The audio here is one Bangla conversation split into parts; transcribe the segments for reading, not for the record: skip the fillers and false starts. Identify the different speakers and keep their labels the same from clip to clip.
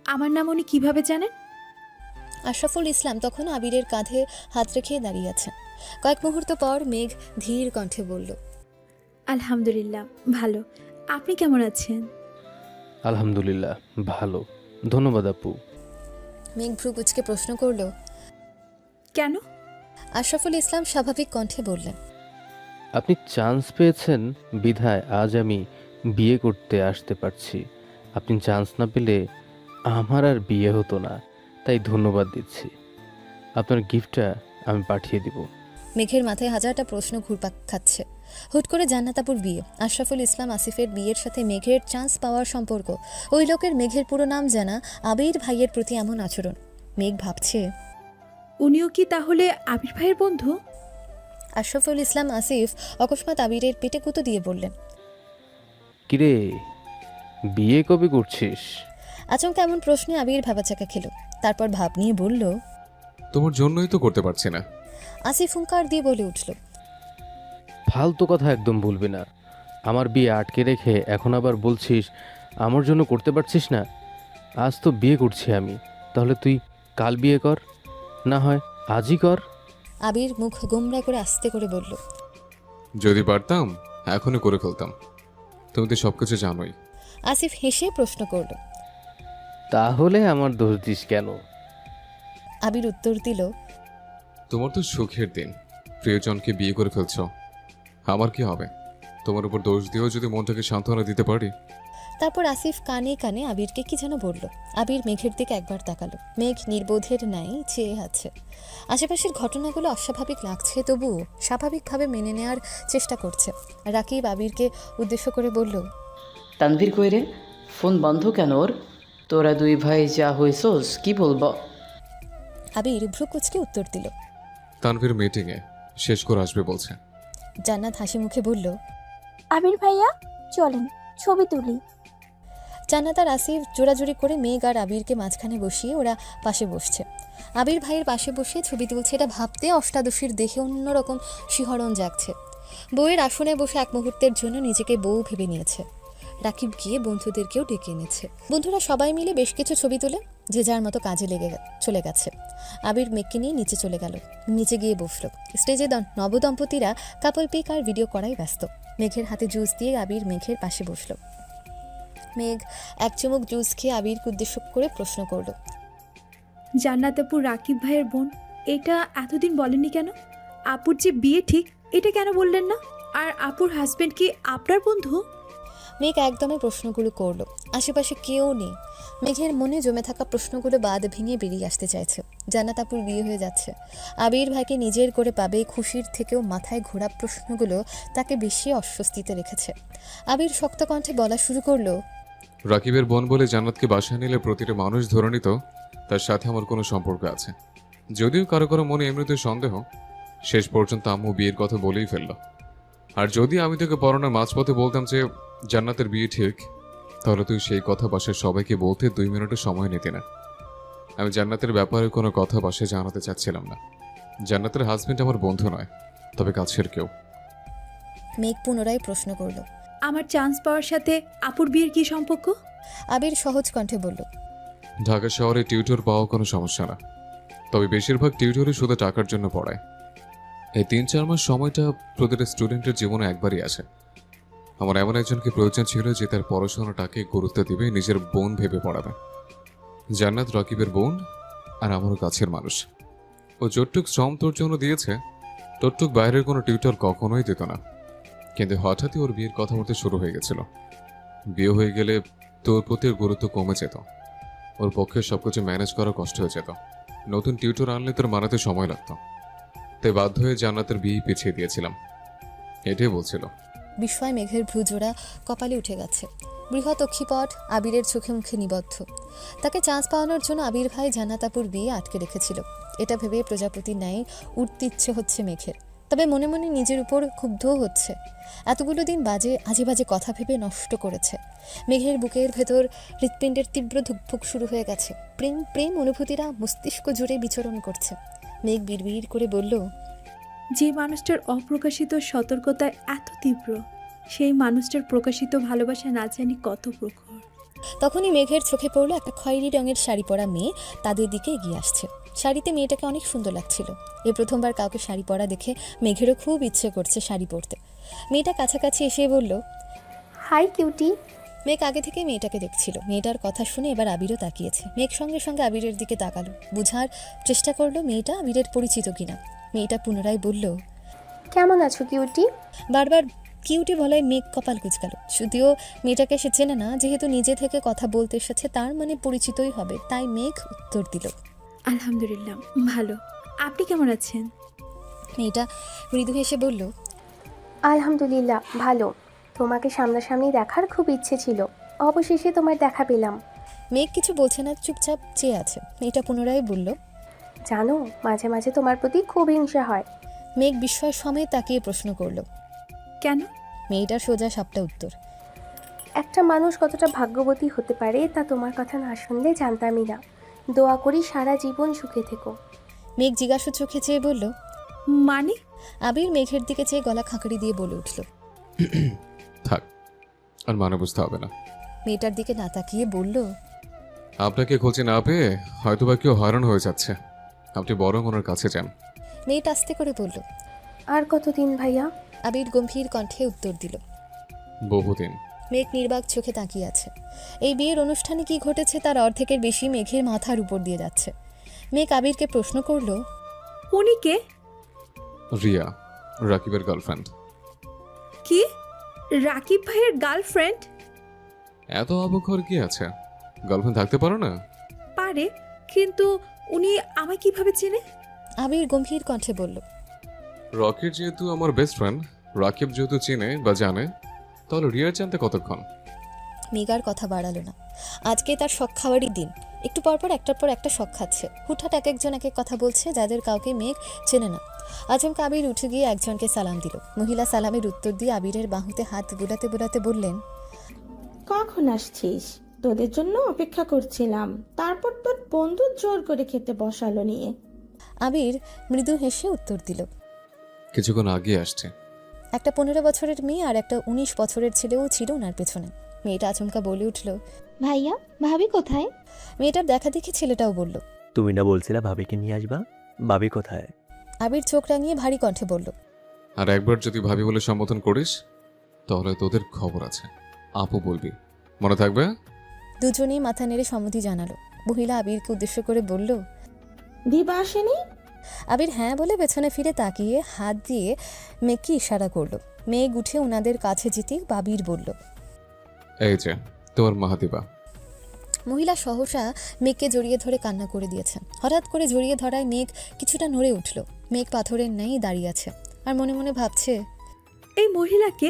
Speaker 1: আমার নাম উনি কিভাবে জানেন?
Speaker 2: আশরাফুল ইসলাম তখন আবিরের কাঁধে হাত রেখে দাঁড়িয়ে আছেন। কয়েক মুহূর্ত পর মেঘ ধীর কণ্ঠে বলল,
Speaker 1: আলহামদুলিল্লাহ ভালো। আপনি কেমন আছেন?
Speaker 3: আলহামদুলিল্লাহ ভালো, ধন্যবাদ আপু।
Speaker 2: মেঘ ভ্রু কুঁচকে প্রশ্ন করল।
Speaker 1: কেন?
Speaker 2: আশরাফুল ইসলাম স্বাভাবিক কণ্ঠে বললেন,
Speaker 3: আপনি চান্স পেয়েছেন বিধায় আজ আমি বিয়ে করতে আসতে পারছি। আপনি চান্স না পেলে আমার আর বিয়ে হতো না, তাই ধন্যবাদ দিচ্ছি। আপনার গিফটটা আমি পাঠিয়ে দিব।
Speaker 2: মেঘের মাথায় হাজারটা প্রশ্ন ঘুরপাক খাচ্ছে। হুট করে জান্নাত আপুর বিয়ে, আশরাফুল ইসলাম আসিফের বিয়ের সাথে মেঘের চান্স পাওয়ার সম্পর্ক, ওই লোকের মেঘের পুরো নাম জানা, আবির ভাইয়ের প্রতি এমন আচরণ। মেঘ ভাবছে,
Speaker 1: উনিও কি তাহলে আবির ভাইয়ের বন্ধু?
Speaker 2: আশরাফুল ইসলাম আসিফ অকস্মাৎ আবিরের পেটে কুতো দিয়ে বললেন।
Speaker 3: কিরে, বিয়ে কবে করছিস?
Speaker 2: আচমকা এমন প্রশ্নে আবির ভাবাচাকা খেল। তারপর ভাব নিয়ে বলল,
Speaker 4: তোমার জন্যই তো করতে পারছি না।
Speaker 2: আসিফ হুঙ্কার দিয়ে বলে উঠল,
Speaker 3: ফালতু কথা একদম বলবি না। আমার বিয়ে আটকে রেখে এখন আবার বলছিস আমার জন্য করতে পারছিস না। আজ তো বিয়ে করছি আমি, তাহলে তুই কাল বিয়ে কর, না হয় আজই কর।
Speaker 2: আবির মুখ গোমরা করে আস্তে করে বলল,
Speaker 4: যদি পারতাম এখনই করে ফেলতাম। তুমি তো সবকিছু জানোই।
Speaker 2: আসিফ হেসে প্রশ্ন করল।
Speaker 3: তাহলে আমার দোষ দিস কেন?
Speaker 2: আবির উত্তর দিল,
Speaker 4: তোমার তো সুখের দিন, প্রিয়জনকে বিয়ে করে ফেলছো। আমার কি হবে? তোমার উপর দোষ দিয়েও যদি মনটাকে সান্ত্বনা দিতে পারি।
Speaker 2: তারপর আসিফ কানে কানে আবিরকে কি যেন বলল। আবির মেঘের দিকে একবার তাকালো। মেঘ নির্বোধের ন্যায় চেয়ে আছে। আশেপাশের ঘটনাগুলো অস্বাভাবিক লাগছে, তবুও স্বাভাবিকভাবে মেনে নেওয়ার চেষ্টা করছে। রাকিব আবিরকে উদ্দেশ্য করে বলল,
Speaker 5: তানভীর কইরে, ফোন বন্ধ কেন ওর? তোরা দুই ভাই যা হইছস কি বলবো?
Speaker 2: আবির ভ্রু কুচকে উত্তর দিল।
Speaker 4: তানভীর মিটিংয়ে শেষ করে আসবে বলছে।
Speaker 2: জান্নাত হাসি মুখে বলল,
Speaker 6: আবির ভাইয়া চলেন ছবি তুলি।
Speaker 2: জান্নাত আর আসিফ জোড়াজুড়ি করে মেঘ আর আবিরকে মাঝখানে বসিয়ে ওরা পাশে বসছে। আবির ভাইয়ের পাশে বসে ছবি তুলছে, এটা ভাবতে অষ্টাদশীর দেহে অন্যরকম শিহরণ জাগছে। বউয়ের আসনে বসে এক মুহূর্তের জন্য নিজেকে বউ ভেবে নিয়েছে। রাকিব গিয়ে বন্ধুদেরকেও ডেকে এনেছে। বন্ধুরা সবাই মিলে বেশ কিছু ছবি তুলে যে যার মতো কাজে চলে গেছে। আবির মেঘকে নিয়ে নিচে চলে গেল, নিচে গিয়ে বসলো। স্টেজে নবদম্পতিরা কাপল পিক আর ভিডিও করাই ব্যস্ত। মেঘের হাতে জুস দিয়ে আবির মেঘের পাশে বসলো। মেঘ এক চুমুক জুস খেয়ে আবিরকে উদ্দেশ্য করে প্রশ্ন করল,
Speaker 1: জান্নাত আপু রাকিব ভাইয়ের বোন, এটা এতদিন বলেননি কেন? আপুর যে বিয়ে ঠিক, এটা কেন বললেন না? আর আপুর হাজবেন্ড কি আপনার বন্ধু?
Speaker 2: মেঘ একদমই প্রশ্নগুলো করলো। আশেপাশে কেউ নেই। মেঘের মনে জমে থাকা প্রশ্নগুলো বাদ ভেঙে বেরিয়ে আসতে চাইছে। জান্নাত আপুর বিয়ে হয়ে যাচ্ছে, আবির ভাইকে নিজের করে পাবে, খুশির থেকেও মাথায় ঘোরা প্রশ্নগুলো তাকে বেশি অস্বস্তিতে রেখেছে। আবির শক্ত কণ্ঠে বলা শুরু করলো,
Speaker 4: রাকিবের বোন বলে জান্নাতকে বাসায় নিলে প্রতিটা মানুষ ধরে নিত তার সাথে আমার কোনো সম্পর্ক আছে। যদিও কারো কারো মনে এমনিতে সন্দেহ, শেষ পর্যন্ত আম্মু বিয়ের কথা বলেই ফেলল। আর যদি আমি তোকে পড়ানোর মাঝপথে বলতাম যে জান্নাতের বিয়ে ঠিক, তাহলে তুই সেই কথা বাসায় সবাইকে বলতে 2 মিনিটের সময় নিতি না। আমি জান্নাতের ব্যাপারে কোনো কথা বাসায় জানাতে চাচ্ছিলাম না। জান্নাতের হাজবেন্ড আমার বন্ধু নয়, তবে কাছের কেউ।
Speaker 2: মেঘ পুনরায় প্রশ্ন করলো।
Speaker 1: আমার চান্স পাওয়ার সাথে আপুর বিয়ের কি সম্পর্ক?
Speaker 2: আবির সহজ কণ্ঠে বলল,
Speaker 4: ঢাকা শহরে টিউটর পাওয়া কোনো সমস্যা না, তবে বেশিরভাগ টিউটরই শুধু টাকার জন্য পড়ায়। এই 3-4 মাস সময়টা প্রতিটা স্টুডেন্টের জীবনে একবারই আসে। আমার এমন একজনকে প্রয়োজন ছিল যে তার পড়াশোনাটাকে গুরুত্ব দিবে, নিজের বোন ভেবে পড়াবে। জান্নাত রাকিবের বোন আর আমারও কাছের মানুষ। ও যতটুক শ্রম তোর জন্য দিয়েছে, ততটুক বাইরের কোনো টিউটর কখনোই দিত না। কিন্তু হঠাৎই ওর বিয়ের কথা বলতে শুরু হয়ে গেছিল। বিয়ে হয়ে গেলে তোর প্রতি ওর গুরুত্ব কমে যেত, ওর পক্ষে সবকিছু ম্যানেজ করা কষ্ট হয়ে যেত। নতুন টিউটর আনলে তোর মানাতে সময় লাগতো, তাই বাধ্য হয়ে জান্নাতের বিয়ে পিছিয়ে দিয়েছিলাম। এটাই বলছিল।
Speaker 2: বিস্ময় মেঘের ভ্রুজোড়া কপালে উঠে গেছে। বৃহৎ অক্ষিপট আবিরের চোখে মুখে নিবদ্ধ। তাকে চান্স পাওয়ানোর জন্য আবির ভাই জান্নাত আপুর বিয়ে আটকে রেখেছিল, এটা ভেবে প্রজাপতির ন্যায় উঠতে ইচ্ছে হচ্ছে মেঘের। তবে মনে মনে নিজের উপর ক্ষুব্ধও হচ্ছে। এতগুলো দিন আজে বাজে কথা ভেবে নষ্ট করেছে। মেঘের বুকের ভেতর হৃৎপিণ্ডের তীব্র ধুকপুক শুরু হয়ে গেছে। প্রেম প্রেম অনুভূতিরা মস্তিষ্ক জুড়ে বিচরণ করছে। মেঘ বিড়বিড় করে বলল,
Speaker 1: যে মানুষটার অপ্রকাশিত সতর্কতা এত তীব্র, সেই মানুষটার প্রকাশিত ভালোবাসা না জানি কত প্রখর।
Speaker 2: তখনই মেঘের চোখে পড়লো একটা খয়েরি রঙের শাড়ি পরা মেয়ে তাদের দিকে এগিয়ে আসছে। শাড়িতে মেয়েটাকে অনেক সুন্দর লাগছিল। এই প্রথমবার কাউকে শাড়ি পরা দেখে মেঘেরও খুব ইচ্ছে করছে শাড়ি পরতে। মেয়েটা কাছাকাছি এসে বলল,
Speaker 6: হাই কিউটি।
Speaker 2: মেঘ আগে থেকে মেয়েটাকে দেখছিল। মেয়েটার কথা শুনে এবার আবিরও তাকিয়েছে। মেঘ সঙ্গে সঙ্গে আবিরের দিকে তাকালো, বুঝার চেষ্টা করলো মেয়েটা আবিরের পরিচিত কিনা। মেয়েটা পুনরায় বলল,
Speaker 6: কেমন আছো কিউটি?
Speaker 2: বারবার কিউটি বলায় মেঘ কপাল কুঁচকাল। যদিও মেয়েটাকে সে চেনে না, যেহেতু নিজে থেকে কথা বলতে এসেছে তার মানে পরিচিতই হবে, তাই মেঘ উত্তর দিল।
Speaker 1: আলহামদুলিল্লাহ ভালো। আপনি কেমন আছেন?
Speaker 2: মেয়েটা মৃদু হেসে বলল,
Speaker 6: আলহামদুলিল্লাহ ভালো। তোমাকে সামনাসামনি দেখার খুব ইচ্ছে ছিল, অবশেষে তোমার দেখা পেলাম।
Speaker 2: মেঘ কিছু বলছে না, চুপচাপ চেয়ে আছে। মেয়েটা পুনরায় বলল,
Speaker 6: জানো মাঝে মাঝে তোমার প্রতি খুব হিংসা হয়।
Speaker 2: মেঘ বিস্ময় সময় তাকিয়ে প্রশ্ন করল।
Speaker 1: কেন?
Speaker 2: মেয়েটার সোজা সাপটা উত্তর।
Speaker 6: একটা মানুষ কতটা ভাগ্যবতী হতে পারে তা তোমার কথা না শুনলে জানতামই না। দোয়া করি সারা জীবন সুখে থেকো।
Speaker 2: মেঘ জিজ্ঞাসা চোখে চেয়ে বলল।
Speaker 1: মানে?
Speaker 2: আবির মেঘের দিকে চেয়ে গলা খাঁকড়ি দিয়ে বলে উঠল,
Speaker 4: থাক, আর মানে বুঝতে হবে না।
Speaker 2: মেয়েটার দিকে না তাকিয়ে বলল,
Speaker 4: আপনাকে খোঁজে না পেয়ে হয়তোবা কেউ হয়রান হয়ে যাচ্ছে, আপনি বরং ওনার কাছে যান।
Speaker 2: মেয়েটা আস্তে করে বলল।
Speaker 6: আর কতদিন ভাইয়া?
Speaker 2: আবির গম্ভীর কণ্ঠে উত্তর দিল।
Speaker 4: বহুদিন।
Speaker 2: মেঘ নির্বাক চোখে তাকিয়ে আছে। এই বিয়ের অনুষ্ঠানে কি ঘটেছে তার অর্ধেকের বেশি মেঘের মাথার উপর দিয়ে যাচ্ছে। মেঘ আবিরকে প্রশ্ন করল,
Speaker 1: উনি কে?
Speaker 4: রিয়া, রাকিবের গার্লফ্রেন্ড।
Speaker 1: কি? রাকিব ভাইয়ের গার্লফ্রেন্ড?
Speaker 4: এত অবাক হওয়ার কি আছে? গার্লফ্রেন্ড থাকতে পারো না?
Speaker 1: পারে, কিন্তু উনি আমায় কিভাবে চেনে?
Speaker 2: আবির গম্ভীর কণ্ঠে বলল,
Speaker 4: রকির যেহেতু আমার বেস্ট ফ্রেন্ড, রাকিব যেহেতু চেনে বা জানে, তাহলে রিয়ার জানতে কতক্ষণ?
Speaker 2: মেঘ আর কথা বাড়ালো না। আজকে তার শখ খাওয়ারই দিন। একটু পরপর একটার পর একটা শখ খাচ্ছে। হুটহাট এক একজন এক এক কথা বলছে, যাদের কাউকে মেঘ চেনে না। আচমকা আবির উঠে গিয়ে একজনকে সালাম দিল। মহিলা সালামের উত্তর দিয়ে আবিরের বাহুতে হাত বুলাতে বুলাতে বললেন,
Speaker 7: কখন আসছিস? তোদের জন্য অপেক্ষা করছিলাম, তারপর তোর বন্ধু জোর করে খেতে বসালো নিয়ে।
Speaker 2: আবির মৃদু হেসে উত্তর দিল,
Speaker 4: কিছুক্ষণ আগে আসছে।
Speaker 2: একটা 15 বছরের মেয়ে আর একটা 19 বছরের ছেলেও ছিল ওনার পেছনে। মেয়েটা আচমকা বলে উঠল,
Speaker 6: ভাইয়া ভাবি কোথায়?
Speaker 2: মেয়েটার দেখা দেখি ছেলেটাও বলল,
Speaker 8: তুমি না বলছিলা ভাবিকে নিয়ে আসবা? ভাবি কোথায়?
Speaker 2: আবির চোখ রাঙিয়ে ভারী কণ্ঠে বলল,
Speaker 4: আর একবার যদি ভাবি বলে সম্বোধন করিস তাহলে তোদের খবর আছে, আপু বলবি, মনে থাকবে?
Speaker 2: দুজনেই মাথা নেড়ে সম্মতি জানালো। মহিলা আবিরকে উদ্দেশ্য করে বলল,
Speaker 7: দিবা আসেনি?
Speaker 2: আবির হ্যাঁ বলে পেছনে ফিরে তাকিয়ে হাত দিয়ে মেঘকে ইশারা করলো। মেঘ উঠে ওনাদের কাছে যেতেই আবির বলল,
Speaker 4: এই যে তোমার মাহাদিবা।
Speaker 2: মহিলা সহসা মেঘকে জড়িয়ে ধরে কান্না করে দিয়েছে। হঠাৎ করে জড়িয়ে ধরায় মেঘ কিছুটা নড়ে উঠল। মেঘ পাথরের ন্যায় দাঁড়িয়ে আছে আর মনে মনে ভাবছে,
Speaker 1: এই মহিলাকে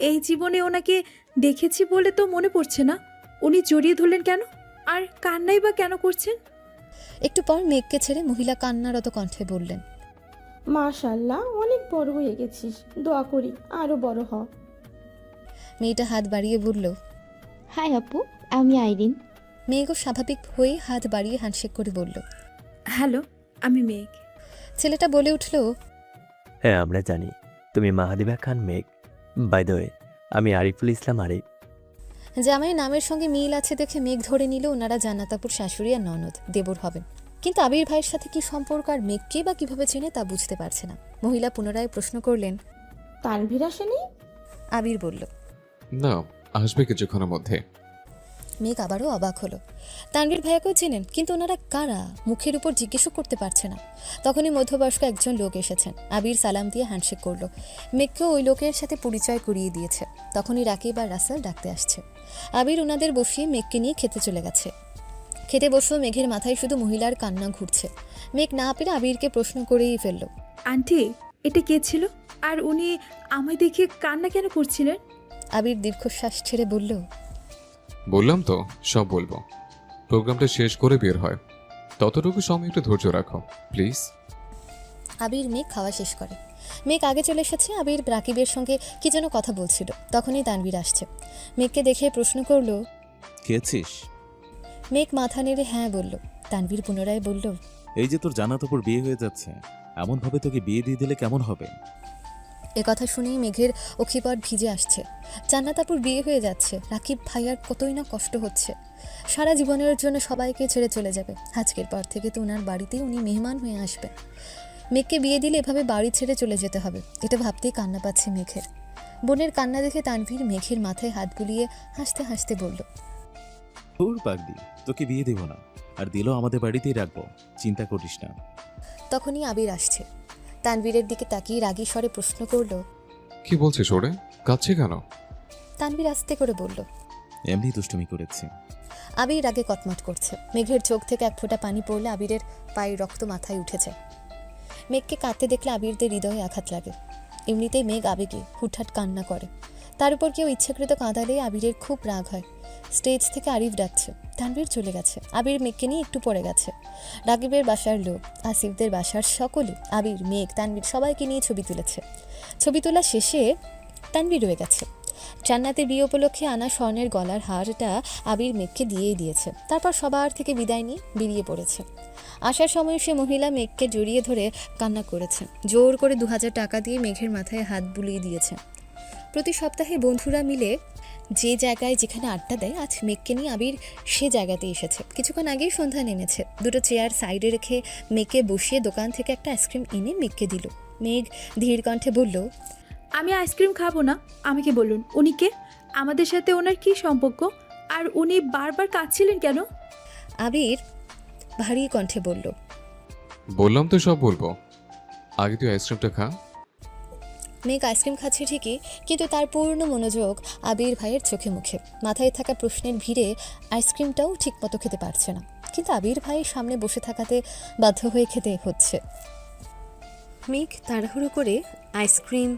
Speaker 1: এই জীবনে ওনাকে দেখেছি বলে তো মনে পড়ছে না। উনি জড়িয়ে ধরলেন কেন? আর কান্নাই বা কেন করছেন?
Speaker 2: একটু পর মেঘকে ছেড়ে মহিলা কান্নারত কণ্ঠে বললেন,
Speaker 7: মাশাআল্লাহ, অনেক বড় হয়ে গেছিস, দোয়া করি আরো বড় হ।
Speaker 2: মেয়েটা হাত বাড়িয়ে বলল,
Speaker 6: হাই আপু, আমি আইরিন।
Speaker 2: মেঘও স্বাভাবিক হয়ে হাত বাড়িয়ে হ্যান্ডশেক করে বলল,
Speaker 1: হ্যালো, আমি মেঘ।
Speaker 2: ছেলেটা বলে উঠল,
Speaker 8: হ্যাঁ আমরা জানি তুমি মাহাদিবা খান মেঘ। বাই দ্য ওয়ে, আমি আরিফুল ইসলাম আরিফ।
Speaker 2: জামাইয়ের নামের সঙ্গে মিল আছে দেখে মেঘ ধরে নিল ওনারা জান্নাতাপুর শাশুড়ি আর ননদ, দেবর হবেন। কিন্তু আবির ভাইয়ের সাথে কি সম্পর্ক আর মেঘকে বা কিভাবে চেনে তা বুঝতে পারছে না। মহিলা পুনরায় প্রশ্ন করলেন,
Speaker 7: তানভীর আসেনি?
Speaker 2: আবির বলল,
Speaker 4: না, আসবে কিছুক্ষণের মধ্যে।
Speaker 2: মেঘ আবারও অবাক হলো। তানভীর ভাইয়াকেও চেনেন, কিন্তু ওনারা কারা মুখের উপর জিজ্ঞেসও করতে পারছে না। তখনই মধ্যবয়স্ক একজন লোক এসেছেন। আবির সালাম দিয়ে হ্যান্ডশেক করলো। মেঘকেও ওই লোকের সাথে পরিচয় করিয়ে দিয়েছে। তখনই রাকিব আর রাসেল ডাকতে আসছে। আবির ওনাদের বসিয়ে মেঘকে নিয়ে খেতে চলে গেছে। খেতে বসেও মেঘের মাথায় শুধু মহিলার কান্না ঘুরছে। মেঘ না পেরে আবিরকে প্রশ্ন করেই ফেলল,
Speaker 1: আন্টি, এটা কে ছিল? আর উনি আমায় দেখে কান্না কেন করছিলেন?
Speaker 2: আবির দীর্ঘশ্বাস ছেড়ে বলল,
Speaker 4: বললাম তো সব বলবো। প্রোগ্রামটা শেষ করে বের হয়, ততটুকু সময় একটু ধৈর্য রাখো প্লিজ।
Speaker 2: আবির মেঘ খাওয়া শেষ করে। মেঘ আগে চলে এসেছে। আবির রাকিবের সঙ্গে কি যেন কথা বলছিল। তখনই তানভীর আসছে। মেঘকে দেখে প্রশ্ন করল,
Speaker 9: খেয়েছিস?
Speaker 2: মেঘ মাথা নেড়ে হ্যাঁ বলল। তানভীর পুনরায় বলল,
Speaker 9: এই যে তোর জানাতপুর বিয়ে হয়ে যাচ্ছে, এমনভাবে তোকে বিয়ে দিয়ে দিলে কেমন হবে?
Speaker 2: কথা শুনেই মেঘের অক্ষিপট ভিজে আসছে। জান্নাত আপুর বিয়ে হয়ে যাচ্ছে, রাকিব ভাইয়ার কতই না কষ্ট হচ্ছে। সারা জীবনের জন্য সবাইকে ছেড়ে চলে যাবে। আজকের পর থেকে তো ওনার বাড়িতেই উনি মেহমান হয়ে আসবেন। মেঘকে বিয়ে দিলে এভাবে বাড়ি ছেড়ে চলে যেতে হবে, এটা ভাবতেই কান্না পাচ্ছে মেঘের। বোনের কান্না দেখে তানভীর মেঘের মাথায় হাত বুলিয়ে হাসতে হাসতে বলল,
Speaker 9: তোর পাগলি, তোকে বিয়ে দেব না, আর দিলেও আমাদের বাড়িতেই রাখবো, চিন্তা করিস না।
Speaker 2: তখনই আবির আসছে। তানভীরের দিকে তাকিয়ে রাগী স্বরে প্রশ্ন করল,
Speaker 4: কি বলছিস ওরে? কাঁদছে কেন?
Speaker 2: তানভীর আস্তে করে বলল,
Speaker 9: এমনি দুষ্টুমি করেছি।
Speaker 2: আবির আগে কটমট করছে। মেঘের চোখ থেকে এক ফোঁটা পানি পড়লে আবিরের পায়ের রক্ত মাথায় উঠে যায়। মেঘকে কাঁদতে দেখলে আবিরদের হৃদয়ে আঘাত লাগে। এমনিতেই মেঘ আবেগে হুটহাট কান্না করে, তার উপর কেউ ইচ্ছাকৃত কাঁদালে আবিরের খুব রাগ হয়। স্টেজ থেকে আরিফ ডাকছে, তানভীর চলে গেছে। আবির মেঘকে নিয়ে একটু পড়ে গেছে। রাকিবের বাসার লোক, আসিফদের বাসার সকলে আবির, মেঘ, তানভীর সবাইকে নিয়ে ছবি তুলেছে। ছবি তোলা শেষে তানভীর রয়ে গেছে। জান্নাতের বিয়ে উপলক্ষে আনা স্বর্ণের গলার হারটা আবির মেঘকে দিয়েই দিয়েছে। তারপর সবার থেকে বিদায় নিয়ে বেরিয়ে পড়েছে। আসার সময় সে মহিলা মেঘকে জড়িয়ে ধরে কান্না করেছে। জোর করে 2000 টাকা দিয়ে মেঘের মাথায় হাত বুলিয়ে দিয়েছে। প্রতি সপ্তাহে বন্ধুরা মিলে যে জায়গায় যেখানে আড্ডা দেয়, আজ মেঘকে নিয়ে আবির সে জায়গাতে এসেছে। কিছুক্ষণ আগেই সন্ধ্যা নেমেছে। দুটো চেয়ার সাইডে রেখে মেঘকে বসিয়ে দোকান থেকে একটা আইসক্রিম এনে মেঘকে দিল। মেঘ ধীর কণ্ঠে বলল,
Speaker 1: আমি আইসক্রিম খাবো না। আমাকে বলুন উনি কে, আমাদের সাথে ওনার কি সম্পর্ক, আর উনি বারবার কাঁদছিলেন কেন?
Speaker 2: আবির ভারী কণ্ঠে বলল,
Speaker 4: বললাম তো সব বলবো, আগে তুই আইসক্রিমটা খা।
Speaker 2: মেঘ আইসক্রিম খাচ্ছে ঠিকই, কিন্তু তার পূর্ণ মনোযোগ আবির ভাইয়ের চোখে মুখে। মাথায় থাকা প্রশ্নের ভিড়ে আইসক্রিমটাও ঠিকমতো খেতে পারছে না, কিন্তু আবির ভাইয়ের সামনে বসে থাকাতে বাধ্য হয়ে খেতে হচ্ছে। মেঘ তাড়াহুড়ো করে আইসক্রিম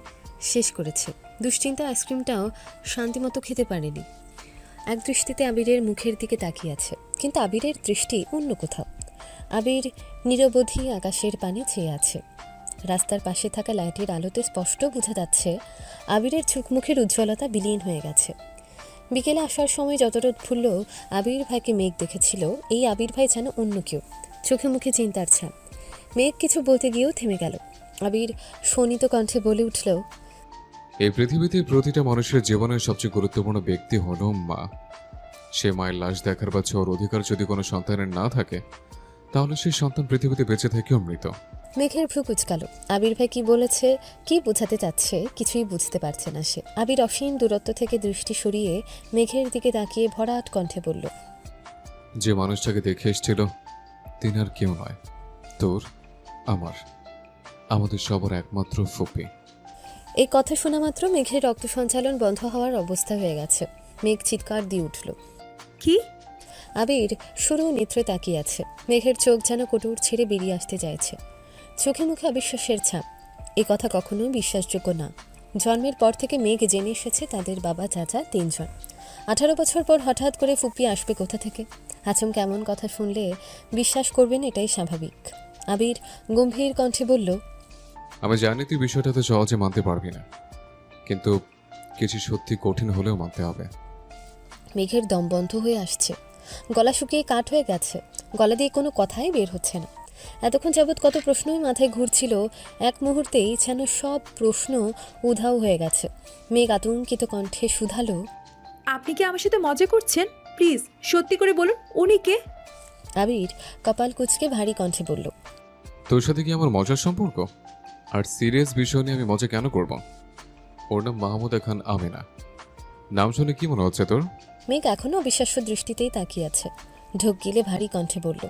Speaker 2: শেষ করেছে। দুশ্চিন্তা আইসক্রিমটাও শান্তিমতো খেতে পারেনি। এক দৃষ্টিতে আবিরের মুখের দিকে তাকিয়ে আছে, কিন্তু আবিরের দৃষ্টি অন্য কোথাও। আবির নিরবধি আকাশের পানে চেয়ে আছে। রাস্তার পাশে থাকা লাইটের আলোতে স্পষ্ট বোঝা যাচ্ছে আবিরের চোখমুখের উজ্জ্বলতা বিলীন হয়ে গেছে। বিকেলে আসার সময় যতটা উৎফুল্ল আবির ভাইকে মেঘ দেখেছিল, এই আবির ভাই যেন অন্য কেউ। চোখে মুখে চিন্তার ছাপ। মেঘ কিছু বলতে গিয়েও থেমে গেল। আবির শোনিত কণ্ঠে বলে উঠল,
Speaker 4: এই পৃথিবীতে প্রতিটা মানুষের জীবনের সবচেয়ে গুরুত্বপূর্ণ ব্যক্তি হল মা। সে মায়ের লাশ দেখার বা ছোঁয়ার অধিকার যদি কোনো সন্তানের না থাকে, তাহলে সেই সন্তান পৃথিবীতে বেঁচে থেকেও মৃত।
Speaker 2: মেঘের ভ্রু কুচকালো। আবির ভাই কি বলেছে, কি বোঝাতে চাচ্ছে কিছুই বুঝতে পারছে না সে। আবির অসীম দূরত্ব থেকে দৃষ্টি সরিয়ে মেঘের দিকে তাকিয়ে ভরাট কণ্ঠে বলল,
Speaker 4: যে মানুষটাকে দেখে এসেছিল তিনি আর কেউ নয়, তোর, আমার, আমাদের সবার একমাত্র ফুপি।
Speaker 2: এই কথা শোনা মাত্র মেঘের রক্ত সঞ্চালন বন্ধ হওয়ার অবস্থা হয়ে গেছে। মেঘ চিৎকার দিয়ে উঠল।
Speaker 1: কি?
Speaker 2: আবির সরু নেত্রে তাকিয়ে আছে। মেঘের চোখ যেন কোটর ছেড়ে বেরিয়ে আসতে চাইছে। চোখে মুখে অবিশ্বাসের ছাপ। এ কথা কখনোই বিশ্বাসযোগ্য না। জন্মের পর থেকে মেঘ জেনে এসেছে তাদের বাবা চাচা 3 জন। 18 বছর পর হঠাৎ করে ফুপি আসবে কোথা থেকে? আচমকা এমন কথা শুনলে বিশ্বাস করবেন, এটাই স্বাভাবিক। আবির গম্ভীর কণ্ঠে বলল,
Speaker 4: আমি জানি তুই বিষয়টা তো সহজে মানতে পারবি না, কিন্তু কিছু সত্যি কঠিন হলেও মানতে হবে।
Speaker 2: মেঘের দম বন্ধ হয়ে আসছে। গলা শুকিয়ে কাঠ হয়ে গেছে। গলা দিয়ে কোনো কথাই বের হচ্ছে না। এতক্ষণ যাবৎ কত প্রশ্নই মাথায় ঘুরছিল, এক মুহূর্তেই যেন সব প্রশ্ন উধাও হয়ে গেছে। মেঘ আতঙ্কিত কণ্ঠে শুধালো,
Speaker 1: আপনি কি আমার সাথে মজা করছেন? প্লিজ সত্যি করে বলুন উনি কে?
Speaker 2: আবির কপাল কুঁচকে ভারী কণ্ঠে বলল,
Speaker 4: তোর সাথে কি আমার মজার সম্পর্ক? আর সিরিয়াস বিষয় নিয়ে আমি মজা কেন করব? ওর নাম মাহমুদা খান আমিনা। নাম শুনে কি মনে হচ্ছে তোর?
Speaker 2: মেঘ এখনো অবিশ্বাস্য দৃষ্টিতেই তাকিয়ে আছে। ঢোক গিলে ভারী কণ্ঠে বলল,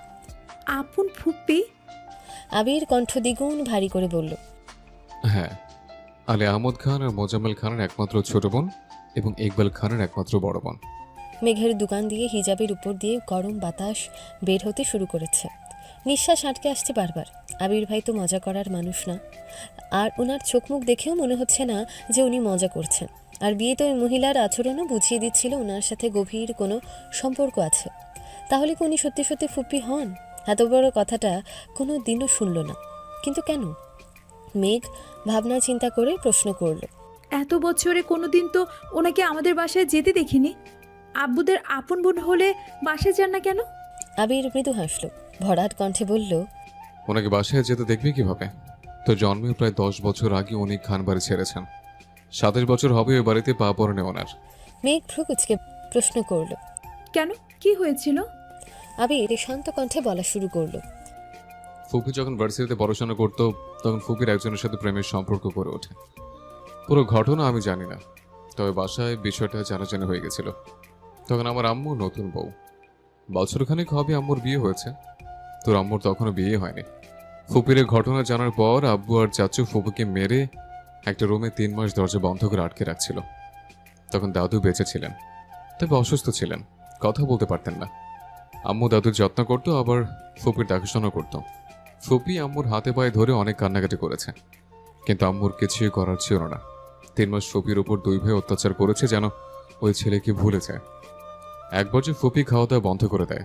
Speaker 1: আপন ফুপ্পি?
Speaker 2: আবির কণ্ঠ দ্বিগুণ ভারী করে বলল,
Speaker 4: হ্যাঁ, আলী আহমদ খান আর মোজাম্মেল খানের একমাত্র ছোট বোন এবং ইকবাল খানের একমাত্র বড় বোন।
Speaker 2: মেঘের দোকান দিয়ে হিজাবের উপর দিয়ে গরম বাতাস বের হতে শুরু করেছে। নিঃশ্বাস আটকে আসছে বারবার। আবির ভাই তো মজা করার মানুষ না, আর ওনার চোখ মুখ দেখেও মনে হচ্ছে না যে উনি মজা করছেন। আর বিয়েতে ওই মহিলার আচরণও বুঝিয়ে দিচ্ছিল ওনার সাথে গভীর কোনো সম্পর্ক আছে। তাহলে কি উনি সত্যি সত্যি ফুপ্পি হন? এত বড় কথাটা কোনো দিনও শুনল না, কিন্তু কেন? মেঘ ভাবনা চিন্তা করে প্রশ্ন করল,
Speaker 1: এত বছরে কোনোদিন তো ওনাকে আমাদের বাসায় যেতে দেখিনি। আব্বুদের আপন বোন হলে বাসায় যান না কেন?
Speaker 2: আবির মৃদু হাসল, ভরাট কণ্ঠে বলল,
Speaker 4: ওনাকে বাসায় যেতে দেখবি কিভাবে? তো জন্মের প্রায় 10 বছর আগে উনি খান বাড়ি ছেড়েছেন। 27 বছর হবে ওই বাড়িতে পা পড়েনি ওনার।
Speaker 2: মেঘ ভ্রুকুচকে প্রশ্ন করলো।
Speaker 1: কেন, কি হয়েছিল?
Speaker 2: আবির শান্ত কণ্ঠে বলা শুরু করলো।
Speaker 4: ফুপি যখন ভার্সিটিতে পড়াশোনা করতো তখন ফুপির একজনের সাথে প্রেমের সম্পর্ক করে ওঠে। পুরো ঘটনা আমি জানি না, তবে বাসায় বিষয়টা জানাজানি হয়ে গেছিল। তখন আমার আম্মু নতুন বউ, বছরখানেক হবে আম্মুর বিয়ে হয়েছে। তোর আম্মুর তখনও বিয়ে হয়নি। ফুপির ঘটনা জানার পর আব্বু আর চাচু ফুপুকে মেরে একটা রুমে 3 মাস দরজা বন্ধ করে আটকে রাখছিল। তখন দাদু বেঁচে ছিলেন, তবে অসুস্থ ছিলেন, কথা বলতে পারতেন না। আম্মু দাদুর যত্ন করতো, আবার ফুপির দেখাশোনা করতো। ফুপি আম্মুর হাতে পায়ে ধরে অনেক কান্নাকাটি করেছে, কিন্তু আম্মুর কিছুই করার ছিল না। 3 মাস ফুপির উপর 2 ভাই অত্যাচার করেছে যেন ওই ছেলেকে ভুলে যায়। একবার যে ফুপি খাওয়া দাওয়া বন্ধ করে দেয়,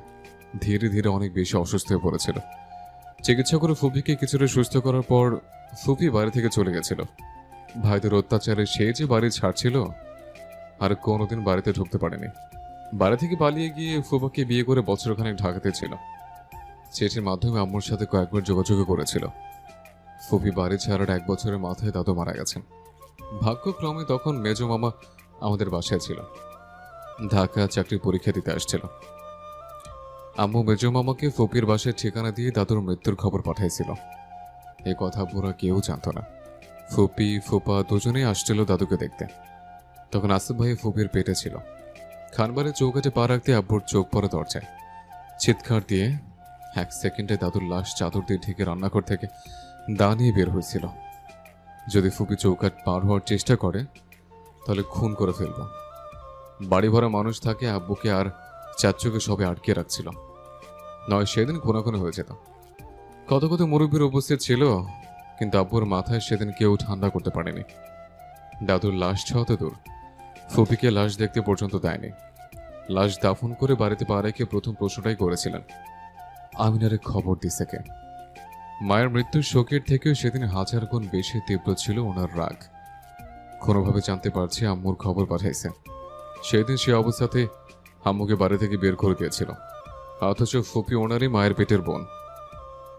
Speaker 4: ধীরে ধীরে অনেক বেশি অসুস্থ হয়ে পড়েছিল। চিকিৎসা করে ফুপিকে কিছুটা সুস্থ করার পর ফুপি বাড়ি থেকে চলে গেছিল। ভাইদের অত্যাচারে সে যে বাড়ি ছাড়ছিল, আর কোনোদিন বাড়িতে ঢুকতে পারেনি। বাড়ি থেকে পালিয়ে গিয়ে ফুপাকে বিয়ে করে বছরখানেক ঢাকাতে ছিল। চিঠির মাধ্যমে আম্মুর সাথে কয়েকবার যোগাযোগ করেছিল। ফুপি বাড়ি ছাড়ার 1 বছরের মাথায় দাদু মারা গেছেন। ভাগ্যক্রমে তখন মেজো মামা আমাদের বাসায় ছিল, ঢাকা চাকরির পরীক্ষা দিতে আসছিল। আম্মু মেজো মামাকে ফুপির বাসায় ঠিকানা দিয়ে দাদুর মৃত্যুর খবর পাঠাইছিল। এই কথা পুরা কেউ জানত না। ফুপি ফুপা দুজনেই আসছিল দাদুকে দেখতে। তখন আসিফ ভাই ফুপির পেটে ছিল। খানবারের চৌকাঠে পা রাখতে আব্বুর চোখ পড়ে দরজায়। চিৎকার দিয়ে 1 সেকেন্ডে দাদুর লাশ চাদর দিয়ে ঢেকে রান্নাঘর থেকে দা নিয়ে বের হয়েছিল। যদি ফুপি চৌকাঠ পার হওয়ার চেষ্টা করে তাহলে খুন করে ফেলব। বাড়ি ভরা মানুষ থাকে, আব্বুকে আর চাচুকে সবে আটকে রাখছিল, নয় সেদিন খুনাখুনি হয়ে যেত। কত কত মুরব্বীর উপস্থিত ছিল, কিন্তু আব্বুর মাথায় সেদিন কেউ ঠান্ডা করতে পারেনি। দাদুর লাশ ছোঁয়া তো দূর, ফুপিকে লাশ দেখতে পর্যন্ত দেয়নি। লাশ দাফন করে বাড়িতে পা রেখে প্রথম প্রশ্নটাই করেছিলেন, আমিনারে খবর দিছে কে? মায়ের মৃত্যুর শোকের থেকেও সেদিন 1000 গুণ বেশি তীব্র ছিল ওনার রাগ। কোনোভাবে জানতে পারছি আম্মুর খবর পাঠাইছে। সেদিন সে অবস্থাতে আম্মুকে বাড়ি থেকে বের করে দিয়েছিল, অথচ ফুপি ওনারই মায়ের পেটের বোন।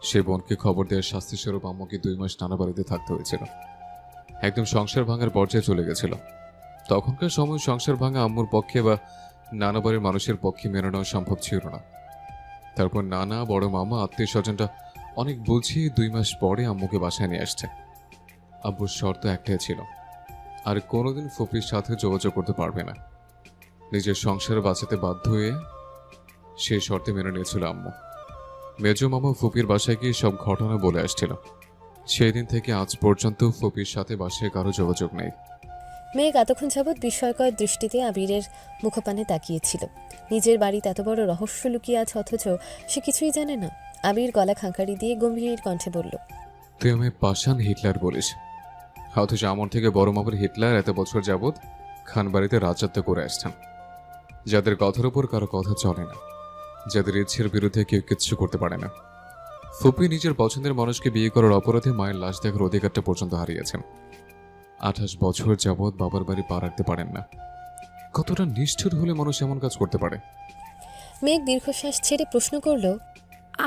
Speaker 4: সে বোনকে খবর দেওয়ার শাস্তি স্বরূপ আম্মুকে 2 মাস নানা বাড়িতে থাকতে হয়েছিল। একদম সংসার ভাঙার পর্যায়ে চলে গেছিল। তখনকার সময় সংসার ভাঙা আম্মুর পক্ষে বা নানা বাড়ির মানুষের পক্ষে মেনে নেওয়া সম্ভব ছিল না। তারপর নানা, বড় মামা, আত্মীয় স্বজনটা অনেক বুঝিয়ে 2 মাস পরে আম্মুকে বাসায় নিয়ে আসছে। আব্বুর শর্ত একটাই ছিল, আর কোনোদিন ফুপির সাথে যোগাযোগ করতে পারবে না। নিজের সংসার বাঁচাতে বাধ্য হয়ে সেই শর্তে মেনে নিয়েছিল আম্মু। মেজো মামা ফুপির বাসায় গিয়ে সব ঘটনা বলে আসছিল। সেই দিন থেকে আজ পর্যন্ত ফুপির সাথে বাসায় কারো যোগাযোগ নেই।
Speaker 2: মেঘ এতক্ষণ যাবৎ বিস্ময়কর দৃষ্টিতে আবিরের মুখপানে তাকিয়েছিল। নিজের বাড়িতে এত বড় রহস্য লুকিয়ে আছে, অথচ সে কিছুই জানে না। আবির গলা খাঁকারি দিয়ে গম্ভীর কণ্ঠে বলল,
Speaker 4: তুই আমায় পাষাণ হিটলার বলিস, অথচ আমার থেকে বড় মাপের হিটলার এত বছর যাবৎ খান বাড়িতে রাজত্ব করে আসছেন। যাদের কথার উপর কারো কথা চলে না, যাদের ইচ্ছের বিরুদ্ধে কেউ কিচ্ছু করতে পারে না। ফুপি নিজের পছন্দের মানুষকে বিয়ে করার অপরাধে মায়ের লাশ দেখার অধিকারটা পর্যন্ত হারিয়েছেন। 28 বছর যাবৎ বাবার বাড়ি পা রাখতে পারেন না। কতটা নিষ্ঠুর হলে মানুষ এমন কাজ করতে পারে?
Speaker 2: মেঘ দীর্ঘশ্বাস ছেড়ে প্রশ্ন করল,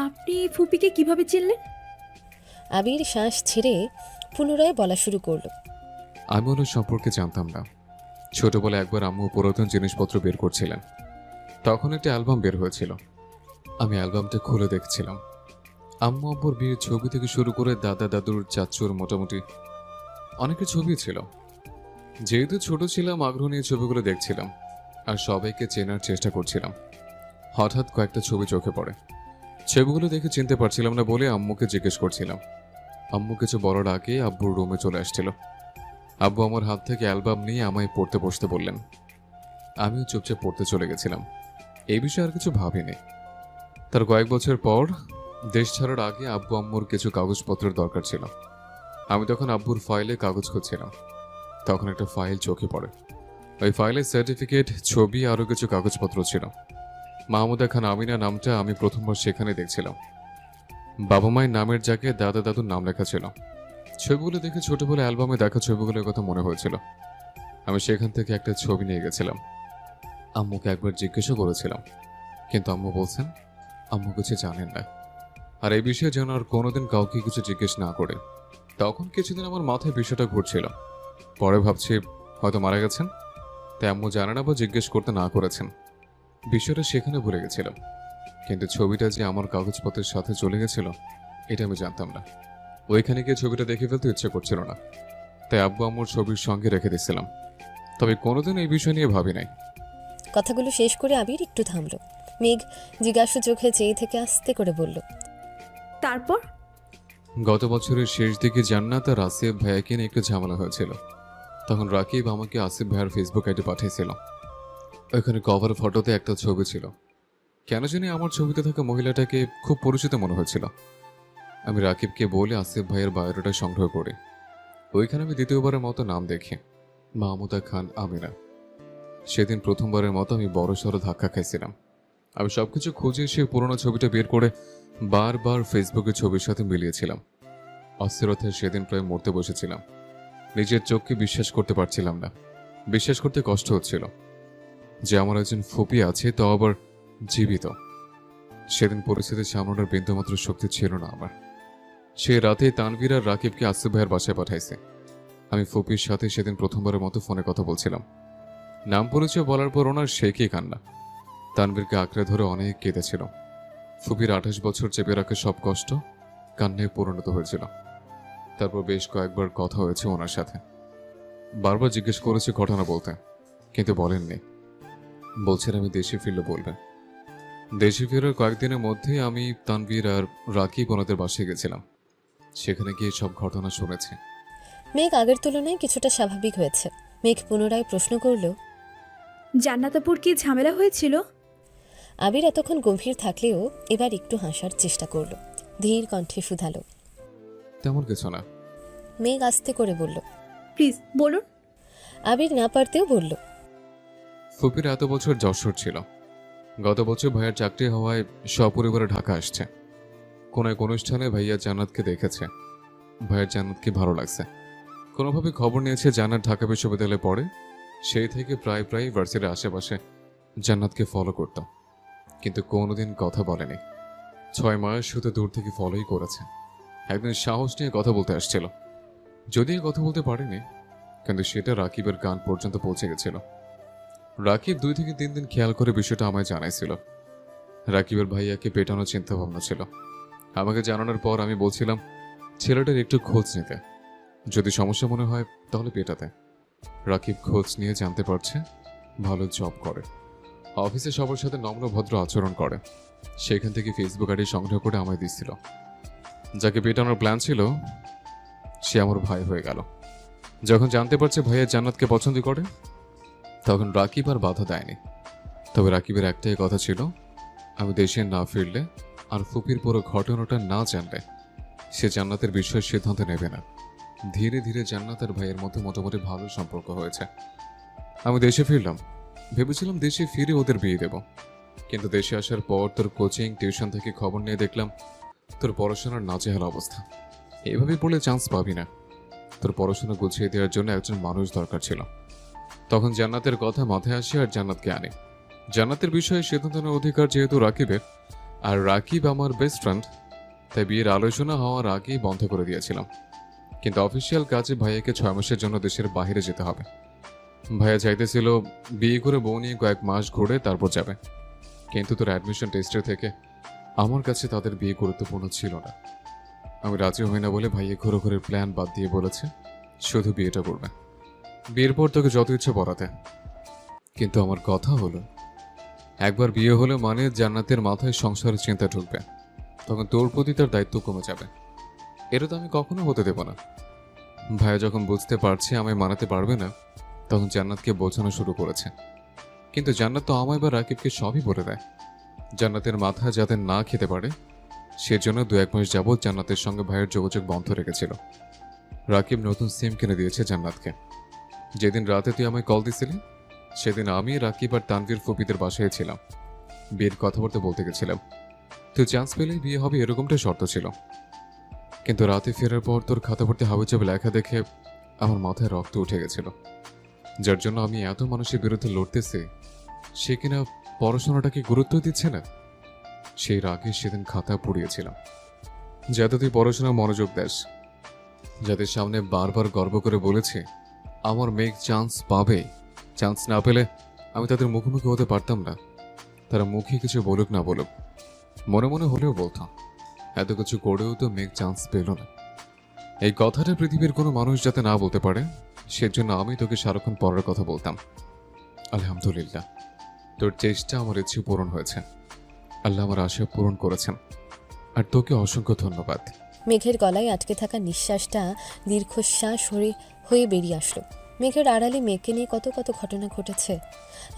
Speaker 1: আপনি ফুপিকে কিভাবে চিনলেন?
Speaker 2: আবির শ্বাস ছেড়ে পুনরায় বলা শুরু করলো,
Speaker 4: আমি ওনার সম্পর্কে জানতাম না। ছোটবেলায় একবার আম্মু পুরাতন জিনিসপত্র বের করছিলেন, তখন একটা অ্যালবাম বের হয়েছিল। আমি অ্যালবামটা খুলে দেখছিলাম। আম্মু আব্বুর বিয়ের ছবি থেকে শুরু করে দাদা দাদুর চাচুর মোটামুটি অনেকের ছবি ছিল। যেহেতু ছোট ছিলাম, আগ্রহ নিয়ে ছবিগুলো দেখছিলাম আর সবাইকে চেনার চেষ্টা করছিলাম। হঠাৎ কয়েকটা ছবি চোখে পড়ে। ছবিগুলো দেখে চিনতে পারছিলাম না বলে আম্মুকে জিজ্ঞেস করছিলাম। আম্মু কিছু বলার আগে আব্বুর রুমে চলে আসছিল। আব্বু আমার হাত থেকে অ্যালবাম নিয়ে আমায় পড়তে বসতে বললেন। আমিও চুপচাপ পড়তে চলে গেছিলাম। এই বিষয়ে আর কিছু ভাবিনি। তার কয়েক বছর পর দেশ ছাড়ার আগে আব্বু আম্মুর কিছু কাগজপত্রের দরকার ছিল। আমি তখন আব্বুর ফাইলে কাগজ খুঁজছিলাম। তখন একটা ফাইল চোখে পড়ে। ওই ফাইলে সার্টিফিকেট, ছবি, আরও কিছু কাগজপত্র ছিল। মাহমুদা খান আমিনা নামটা আমি প্রথমবার সেখানে দেখছিলাম। বাবা মায়ের নামের জায়গায় দাদা দাদুর নাম লেখা ছিল। ছবিগুলো দেখে ছোটবেলা অ্যালবামে দেখা ছবিগুলোর কথা মনে হয়েছিল। আমি সেখান থেকে একটা ছবি নিয়ে গেছিলাম। আম্মুকে একবার জিজ্ঞেসও করেছিলাম, কিন্তু আম্মু বলছেন আম্মু কিছু জানেন না, আর এই বিষয়ে যেন আর কোনোদিন কাউকে কিছু জিজ্ঞেস না করে তখন কিছুদিন আমার মাথায় বিষয়টা ঘুরছিল। পরে ভাবছি হয়তো মারা গেছেন, তাই আম্মু জানে না বা জিজ্ঞেস করতে না করেছেন। বিষয়টা সেখানে ভুলে গেছিলাম, কিন্তু ছবিটা যে আমার কাগজপত্রের সাথে চলে গেছিল এটা আমি জানতাম না। ওইখানে গিয়ে ছবিটা দেখে ফেলতে ইচ্ছে করছিল না, তাই আব্বু আম্মুর ছবির সঙ্গে রেখে দিয়েছিলাম। তবে কোনোদিন এই বিষয় নিয়ে ভাবি নাই।
Speaker 2: কথাগুলো শেষ করে আবির একটু থামলো। মেঘ জিজ্ঞাসু চোখে চেয়ে থেকে আস্তে করে বলল,
Speaker 1: তারপর?
Speaker 4: গত বছরের শেষ দিকে জান্নাত আর আসিফ ভাইয়াকে নিয়ে একটু ঝামেলা হয়েছিল। তখন রাকিব আমাকে আসিফ ভাইয়ার ফেসবুক আইডি পাঠিয়েছিল। ওখানে কভার ফটোতে একটা ছবি ছিল। কেন জানি আমার ছবিতে থাকা মহিলাটাকে খুব পরিচিত মনে হয়েছিল। আমি রাকিবকে বলে আসিফ ভাইয়ের বায়োডাটা সংগ্রহ করি। ওইখানে আমি দ্বিতীয়বারের মতো নাম দেখি, মাহমুদা খান আমিনা। সেদিন প্রথমবারের মতো আমি বড়সড় ধাক্কা খাইছিলাম। আমি সবকিছু খুঁজে সেই পুরোনো ছবিটা বের করে বারবার ফেসবুকের ছবির সাথে মিলিয়েছিলাম। অস্থিরতায় সেদিন প্রায় মরতে বসেছিলাম। নিজের চোখকে বিশ্বাস করতে পারছিলাম না। বিশ্বাস করতে কষ্ট হচ্ছিল যে আমার একজন ফুপি আছে, তো আবার জীবিত। সেদিন পরিস্থিতি সামলানোর বিন্দুমাত্র শক্তি ছিল না আমার। সে রাতে তানভীর আর রাকিবকে আসিফ ভাইয়ের বাসায় পাঠাইছে। আমি ফুপির সাথে সেদিন প্রথমবারের মতো ফোনে কথা বলছিলাম। নাম পরিচয় বলার পর ওনার শেখই কান্না। তানভীরকে আঁকড়ে ধরে অনেক কেঁদেছিল। ফুপির 28 বছর চেপে রাখা সব কষ্ট কান্নায় পরিণত হয়েছিল। তারপর বেশ কয়েকবার কথা হয়েছে ওনার সাথে। বারবার জিজ্ঞেস করেছি ঘটনা বলতে, কিন্তু বলেননি। বলছেন আমি দেশে ফিরলে বলবেন। দেশে ফেরার কয়েকদিনের মধ্যে আমি তানভীর আর রাকিব ওনাদের বাসায় গেছিলাম। সেখানে গিয়ে সব ঘটনা শুনেছি।
Speaker 2: মেঘ আগের তুলনায় কিছুটা স্বাভাবিক হয়েছে। মেঘ পুনরায় প্রশ্ন করল,
Speaker 1: জান্নাতাপুর কি ঝামেলা হয়েছিল?
Speaker 2: আবির এতক্ষণ গম্ভীর থাকলেও এবার একটু হাসার চেষ্টা করল। ধীর কণ্ঠে শুধালো,
Speaker 4: তেমন কিছু না।
Speaker 2: মেঘ আস্তে করে বলল,
Speaker 1: প্লিজ বলুন।
Speaker 2: আবির না পারতেও বলল,
Speaker 4: ফুপির এত বছর যশোর ছিল। গত বছর ভাইয়ার চাকরি হওয়ায় সপরিবারে ঢাকা আসছে। কোনো এক অনুষ্ঠানে ভাইয়া জান্নাতকে দেখেছে। ভাইয়ার জান্নাতকে ভালো লাগছে। কোনোভাবে খবর নিয়েছে জান্নাত ঢাকা বিশ্ববিদ্যালয়ে পড়ে। সেই থেকে প্রায় ভার্সিটির আশেপাশে জান্নাতকে ফলো করত, কিন্তু কোনোদিন কথা বলেনি। 6 মাস শুধু দূর থেকে ফলোই করেছে। একদিন সাহস নিয়ে কথা বলতে আসছিল। যদিও কথা বলতে পারেনি, কিন্তু সেটা রাকিবের কান পর্যন্ত পৌঁছে গেছিল। রাকিব 2 থেকে 3 দিন খেয়াল করে বিষয়টা আমায় জানাইছিল। রাকিবের ভাইয়াকে পেটানোর চিন্তা ভাবনা ছিল। আমাকে জানানোর পর আমি বলছিলাম ছেলেটার একটু খোঁজ নিতে, যদি সমস্যা মনে হয় তাহলে পেটাতে। রাকিব খোঁজ নিয়ে জানতে পারছে ভালো জব করে, অফিসে সবার সাথে নম্র ভদ্র আচরণ করে। সেখান থেকে ফেসবুক আইডি সংগ্রহ করে আমায় দিচ্ছিল। যাকে পেটানোর প্ল্যান ছিল সে আমার ভাই হয়ে গেল। যখন জানতে পারছে ভাইয়া জান্নাতকে পছন্দ করে, তখন রাকিব আর বাধা দেয়নি। তবে রাকিবের একটাই কথা ছিল, আমি দেশে না ফিরলে আর ফুপির পুরো ঘটনাটা না জানলে সে জান্নাতের বিষয়ে সিদ্ধান্ত নেবে না। ধীরে ধীরে জান্নাত আর ভাইয়ের মধ্যে মোটামুটি ভালো সম্পর্ক হয়েছে। আমি দেশে ফিরলাম, ভেবেছিলাম দেশে ফিরে ওদের বিয়ে দেব। কিন্তু দেশে আসার পর তোর কোচিং টিউশন থেকে খবর নিয়ে দেখলাম তোর পড়াশোনার নাজেহাল অবস্থা। এভাবে পড়লে চান্স পাবি না। তোর পড়াশোনা গুছিয়ে দেওয়ার জন্য একজন মানুষ দরকার ছিল। তখন জান্নাতের কথা মাথায় আসে আর জান্নাতকে আনে। জান্নাতের বিষয়ে সিদ্ধান্ত নেওয়ার অধিকার যেহেতু রাকিবের, আর রাকিব আমার বেস্ট ফ্রেন্ড, তাই বিয়ের আলোচনা হওয়ার আগেই বন্ধ করে দিয়েছিলাম। কিন্তু অফিসিয়াল কাজে ভাইয়াকে 6 মাসের জন্য দেশের বাইরে যেতে হবে। ভাইয়া চাইতেছিল বিয়ে করে বউ নিয়ে কয়েক মাস ঘুরে তারপর যাবে, কিন্তু তোর অ্যাডমিশন টেস্টের থেকে আমার কাছে তাদের বিয়ে গুরুত্বপূর্ণ ছিল না। আমি রাজি হই না বলে ভাইয়া ঘুরে ঘুরে প্ল্যান বাদ দিয়ে বলেছে শুধু বিয়েটা করবে। বিয়ের পর তোকে যত ইচ্ছে পড়াতে। কিন্তু আমার কথা হলো, একবার বিয়ে হলে মানে জান্নাতের মাথায় সংসারের চিন্তা ঢুকবে, তখন তোর প্রতি তার দায়িত্ব কমে যাবে। এটা তো আমি কখনো হতে দেব না। ভাইয়া যখন বুঝতে পারছে আমায় মানাতে পারবে না, তখন জান্নাতকে বোঝানো শুরু করেছে। কিন্তু জান্নাত তো আমায় বা রাকিবকে সবই বলে দেয়। জান্নাতের মাথা যাতে না খেতে পারে সেজন্য 2-1 মাস যাবৎ জান্নাতের সঙ্গে ভাইয়ের যোগাযোগ বন্ধ রেখেছিল। রাকিব নতুন সিম কিনে দিয়েছে জান্নাতকে। যেদিন রাতে তুই আমায় কল দিছিলি সেদিন আমি, রাকিব আর তানভীর ফুপিদের বাসায় ছিলাম। বিয়ের কথাবার্তা বলতে গেছিলাম। তুই চান্স পেলেই বিয়ে হবে এরকমটা শর্ত ছিল। কিন্তু রাতে ফেরার পর তোর খাতা ভর্তি হাবিজাবি লেখা দেখে আমার মাথায় রক্ত উঠে গেছিল। যার জন্য আমি এত মানুষের বিরুদ্ধে লড়তেছি, সে কিনা পড়াশোনাটাকে গুরুত্ব দিচ্ছে না। সেই রাগে সেদিন খাতা পুড়িয়েছিলাম, যাতে তুই পড়াশোনায় মনোযোগ দেস। যাদের সামনে বারবার গর্ব করে বলেছে আমার মেঘ চান্স পাবে, চান্স না পেলে আমি তাদের মুখোমুখি হতে পারতাম না। তারা মুখে কিছু বলুক না বলুক, মনে মনে হলেও বলতাম এত কিছু করেও তো মেঘ চান্স পেল না। এই কথাটা পৃথিবীর কোনো মানুষ যাতে না বলতে পারে, সেজন্য আমি তোকে সারাক্ষণ পরের কথা বলতাম। আলহামদুলিল্লাহ, তোর চেষ্টা আমার ইচ্ছে পূরণ হয়েছে। আল্লাহ আমার আশা পূরণ করেছেন, আর তোকে অসংখ্য ধন্যবাদ।
Speaker 2: মেঘের গলায় আটকে থাকা নিঃশ্বাসটা দীর্ঘশ্বাস হয়ে বেরিয়ে আসলো। মেঘের আড়ালে মেঘকে নিয়ে কত কত ঘটনা ঘটেছে।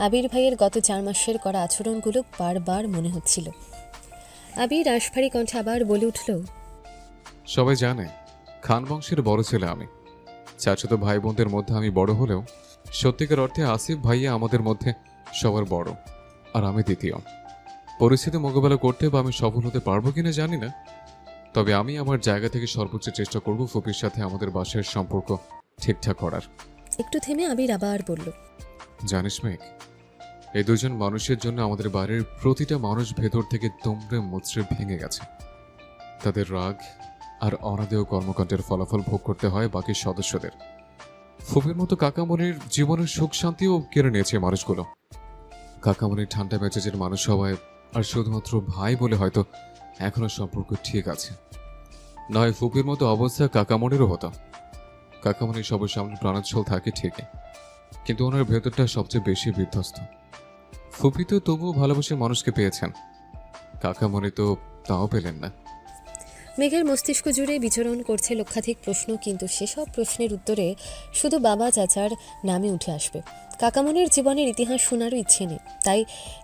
Speaker 2: আবির ভাইয়ের গত 4 মাসের করা আচরণগুলো বারবার মনে হচ্ছিল। আবির আশফারি কণ্ঠে আবার বলে উঠল,
Speaker 4: সবাই জানে খান বংশের বড় ছেলে আমি। চাচাতো ভাই বোনদের মধ্যে আমি বড় হলেও সত্যিকার অর্থে আসিফ ভাইয়া আমাদের মধ্যে সবার বড়, আর আমি দ্বিতীয়। পরিস্থিতি মোকাবেলা করতে বা আমি সফল হতে পারবো কিনা জানি না, তবে আমি আমার জায়গা থেকে সর্বোচ্চ চেষ্টা করব ফুপির সাথে আমাদের বাসার সম্পর্ক ঠিকঠাক করার।
Speaker 2: একটু থেমে আবির আবার বলল,
Speaker 4: জানিস মেঘ, এই দুজন মানুষের জন্য আমাদের বাড়ির প্রতিটা মানুষ ভেতর থেকে দুমড়ে মুচড়ে ভেঙে গেছে। তাদের রাগ আর অনাদেয় কর্মকাণ্ডের ফলাফল ভোগ করতে হয় বাকি সদস্যদের। ফুপির মতো কাকামণির জীবনের সুখ শান্তিও কেড়ে নিয়েছে মানুষগুলো। কাকামণির ঠান্ডা মেজাজের মানুষ হওয়ায় আর শুধুমাত্র ভাই বলে হয়তো এখনো সম্পর্ক ঠিক আছে, নয় ফুপির মতো অবস্থা কাকামণিরও হতো। কাকামণি সবার সামনে প্রাণোচ্ছল থাকে ঠিকই, কিন্তু ওনার ভেতরটা সবচেয়ে বেশি বিধ্বস্ত। ফুপি তো তবুও ভালোবাসে মানুষকে পেয়েছেন, কাকামণি তো তাও পেলেন না।
Speaker 2: মেঘের মস্তিষ্ক জুড়ে বিচরণ করছে লক্ষাধিক প্রশ্ন, কিন্তু সেসব প্রশ্নের উত্তরে শুধু বাবা চাচার নামে উঠে আসবে। কাকামণির জীবনের ইতিহাস শোনারও ইচ্ছে নেই, তাই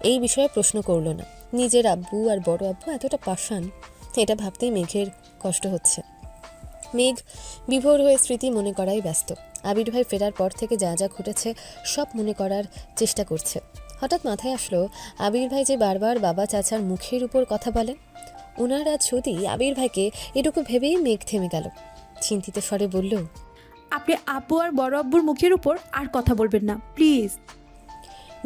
Speaker 2: এই বিষয়ে প্রশ্ন করল না। নিজের আব্বু আর বড় আব্বু এতটা পাষাণ, এটা ভাবতেই মেঘের কষ্ট হচ্ছে। মেঘ বিভোর হয়ে স্মৃতি মনে করাই ব্যস্ত। আবির ভাই ফেরার পর থেকে যা যা ঘটেছে সব মনে করার চেষ্টা করছে। হঠাৎ মাথায় আসলো, আবির ভাই যে বারবার বাবা চাচার মুখের উপর কথা বলেন, ওনারা যদি আবির ভাইকে এটুকু ভেবেই মেঘ থেমে গেল। চিন্তিত স্বরে বলল,
Speaker 1: আপনি আব্বু আর বড় আব্বুর মুখের উপর আর কথা বলবেন না প্লিজ।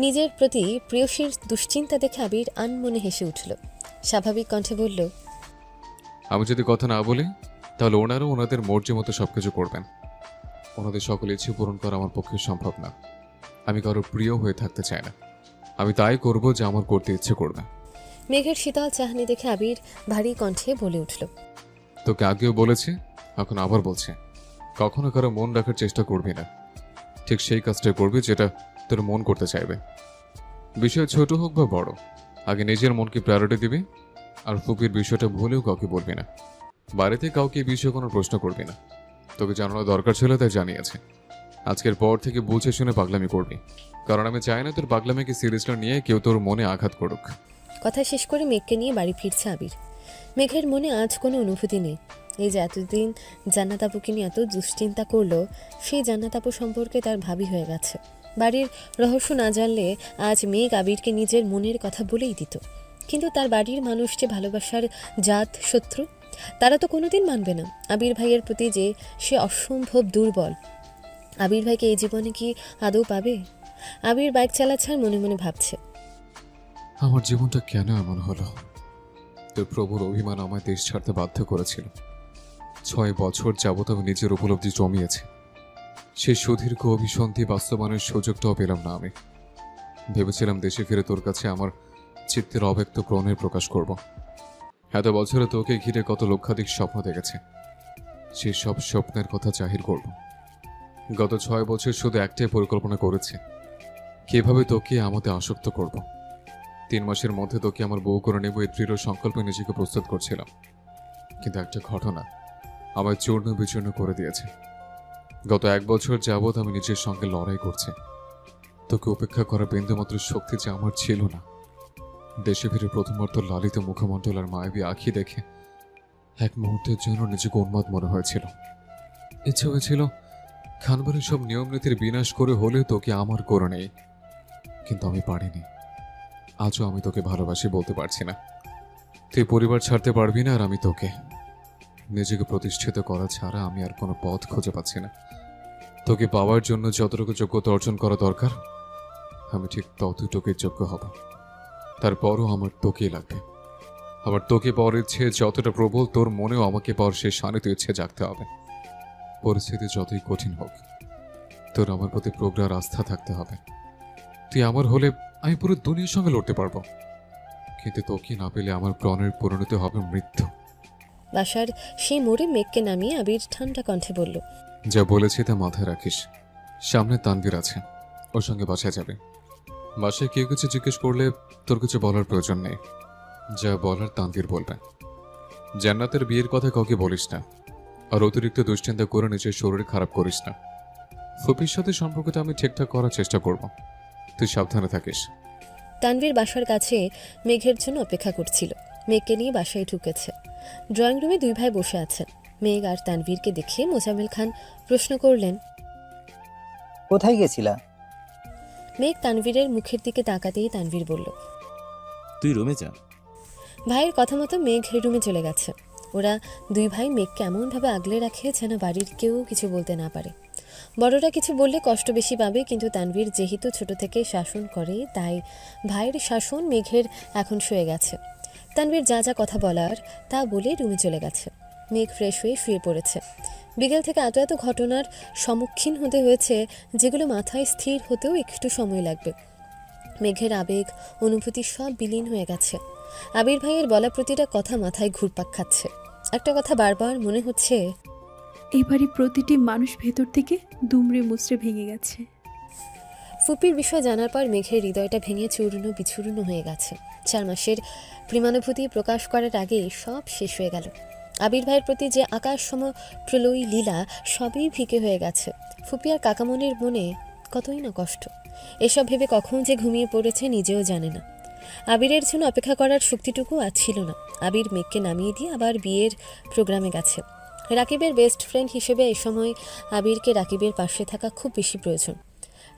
Speaker 2: নিজের প্রতি প্রেয়সীর দুশ্চিন্তা দেখে আবির আনমনে হেসে উঠল। স্বাভাবিক কণ্ঠে বলল,
Speaker 4: আমি যদি কথা না বলি তাহলে ওনারও ওনাদের মর্জি মতো সবকিছু করবেন। ওনাদের সকল ইচ্ছে পূরণ করা আমার পক্ষে সম্ভব না। আমি কারোর প্রিয় হয়ে থাকতে চাই না। আমি তাই করব যে আমার করতে ইচ্ছে করবে।
Speaker 2: মেঘের শীতল চাহনি দেখে আবির ভারী কণ্ঠে বলে উঠল,
Speaker 4: তোকে আগেও বলেছি, এখন আবার বলছি, কখনো কারো মন রাখার চেষ্টা করবি না। ঠিক সেই কাজটা করবি যেটা তোর মন করতে চাইবে। বিষয় ছোট হোক বা বড়, আগে নিজের মনকে প্রায়োরিটি দিবি। আর ফুপির বিষয়টা ভুলেও কাউকে বলবি না। বাড়িতে কাউকে এই বিষয়ে কোনো প্রশ্ন করবি না। তোকে জানানো দরকার ছিল তাই জানিয়েছে। আজকের পর থেকে বুঝে শুনে পাগলামি করবি, কারণ আমি চাই না তোর পাগলামিকে সিরিয়াসলি নিয়ে কেউ তোর মনে আঘাত করুক।
Speaker 2: কথা শেষ করে মেঘকে নিয়ে বাড়ি ফিরছে আবির। মেঘের মনে আজ কোনো অনুভূতি নেই। এই যে এতদিন জান্নাত আপুকে নিয়ে এত দুশ্চিন্তা করলো, সেই জান্নাত আপু সম্পর্কে তার ভাবি হয়ে গেছে। বাড়ির রহস্য না জানলে আজ মেঘ আবিরকে নিজের মনের কথা বলেই দিত, কিন্তু তার বাড়ির মানুষ যে ভালোবাসার জাত শত্রু, তারা তো কোনোদিন মানবে না। আবির ভাইয়ের প্রতি যে সে অসম্ভব দুর্বল, আবির ভাইকে এই জীবনে কি আদৌ পাবে? আবির বাইক চালাচ্ছে আর মনে মনে ভাবছে,
Speaker 4: আমার জীবনটা কেন এমন হলো? তোর প্রভুর অভিমান আমায় দেশ ছাড়তে বাধ্য করেছিল। 6 বছর যাবত আমি নিজের উপলব্ধি জমিয়েছি। সেই সুদীর্ঘ অভিসন্ধি বাস্তবায়নের সুযোগটাও পেলাম না আমি। ভেবেছিলাম দেশে ফিরে তোর কাছে আমার চিত্তের অব্যক্ত প্রণয়ের প্রকাশ করব। এত বছরে তোকে ঘিরে কত লক্ষাধিক স্বপ্ন দেখেছে, সেই সব স্বপ্নের কথা জাহির করব। গত 6 বছর শুধু একটাই পরিকল্পনা করেছি, কিভাবে তোকে আমাদের আসক্ত করব। 3 মাসের মধ্যে তোকে আমার বউ করে নেব, এই দৃঢ় সংকল্পে নিজেকে প্রস্তুত করছিলাম। কিন্তু একটা ঘটনা আমায় চূর্ণ বিচূর্ণ করে দিয়েছে। গত 1 বছর যাবৎ আমি নিজের সঙ্গে লড়াই করছি। তোকে উপেক্ষা করার বিন্দুমাত্র শক্তি যে আমার ছিল না। দেশে ফিরে প্রথমবার তোর লালিত মুখমণ্ডল আর মায়াবী আঁখি দেখে এক মুহূর্তের জন্য নিজেকে উন্মাদ মনে হয়েছিল। ইচ্ছে হয়েছিল খানবাড়ির সব নিয়ম নীতির বিনাশ করে হলেও তোকে আমার করে নেই, কিন্তু আমি পারিনি। আজও আমি তোকে ভালোবাসি বলতে পারছি না। তুই পরিবার ছাড়তে পারবি না, আর আমি তোকে। নিজেকে প্রতিষ্ঠিত করা ছাড়া আমি আর কোনো পথ খুঁজে পাচ্ছি না। তোকে পাওয়ার জন্য যতটুকু যোগ্যতা অর্জন করা দরকার, আমি ঠিক ততটুকুই যোগ্য হব। তারপরও আমার তোকেই লাগবে। আবার তোকে পাওয়ার ইচ্ছে যতটা প্রবল, তোর মনেও আমাকে পাওয়ার সেই শানিত ইচ্ছে জাগতে হবে। পরিস্থিতি যতই কঠিন হোক, তোর আমার প্রতি প্রগাঢ় আস্থা থাকতে হবে। তুই আমার হলে আমি পুরো দুনিয়ার সঙ্গে লড়তে পারবো, কিন্তু তোকে না পেলে আমার প্রাণের পরিণতি হবে মৃত্যু।
Speaker 2: বাসার সেই মোড়ে মেঘকে নামিয়ে আবির ঠান্ডা কণ্ঠে বলল,
Speaker 4: যা বলেছি তা মাথায় রাখিস। সামনে তানভীর আছে, ওর সঙ্গে বাসায় যাবে। বাসায় কেউ কিছু জিজ্ঞেস করলে তোর কিছু বলার প্রয়োজন নেই, যা বলার তানভীর বলবে। জান্নাতের বিয়ের কথা কাউকে বলিস না, আর অতিরিক্ত দুশ্চিন্তা করে নিজের শরীর খারাপ করিস না। ফুপির সাথে সম্পর্কটা আমি ঠিকঠাক করার চেষ্টা করব, তুই সাবধানে থাকিস।
Speaker 2: তানভীর বাসার কাছে মেঘের জন্য অপেক্ষা করছিল। মেঘকে নিয়ে বাসায় ঢুকেছে। ড্রয়িং রুমে দুই ভাই বসে আছেন। মেঘ আর তানভীরকে দেখে মোজাম্মেল খান প্রশ্ন করলেন,
Speaker 10: কোথায় গেছিলা?
Speaker 2: মেঘ তানভীরের মুখের দিকে তাকাতেই তানভীর বলল,
Speaker 9: তুই রুমে যা।
Speaker 2: ভাইয়ের কথা মতো মেঘ রুমে চলে গেছে। ওরা দুই ভাই মেঘকে এমনভাবে আগলে রাখে যেন বাড়ির কেউ কিছু বলতে না পারে। বড়রা কিছু বললে কষ্ট বেশি পাবে, কিন্তু তানভীর যেহেতু ছোট থেকে শাসন করে, তাই ভাইয়ের শাসন মেঘের এখন শুয়ে গেছে। তানভীর যা যা কথা বলার তা বলে রুমে চলে গেছে। মেঘ ফ্রেশ হয়ে শুয়ে পড়েছে। বিকেল থেকে এত এত ঘটনার সম্মুখীন হতে হয়েছে, যেগুলো মাথায় স্থির হতেও একটু সময় লাগবে। মেঘের আবেগ অনুভূতি সব বিলীন হয়ে গেছে। আবির ভাইয়ের বলা প্রতিটা কথা মাথায় ঘুরপাক খাচ্ছে। একটা কথা বারবার মনে হচ্ছে,
Speaker 1: এবারই প্রতিটি মানুষ ভেতর থেকে দুমড়ে মুচড়ে ভেঙে গেছে।
Speaker 2: ফুপির বিষয় জানার পর মেঘের হৃদয়টা ভেঙে চূর্ণ বিচূর্ণ হয়ে গেছে। 4 মাসের প্রেমানুভূতি প্রকাশ করার আগে সব শেষ হয়ে গেল। আবির ভাইয়ের প্রতি যে আকাশসম প্রলয়ী লীলা, সবই ফিকে হয়ে গেছে। ফুপি আর কাকামনির মনে কতই না কষ্ট। এসব ভেবে কখন যে ঘুমিয়ে পড়েছে নিজেও জানে না। আবিরের জন্য অপেক্ষা করার শক্তিটুকু আর ছিল না। আবির মেঘকে নামিয়ে দিয়ে আবার বিয়ের প্রোগ্রামে গেছে। রাকিবের বেস্ট ফ্রেন্ড হিসেবে এই সময় আবিরকে রাকিবের পাশে থাকা খুব বেশি প্রয়োজন।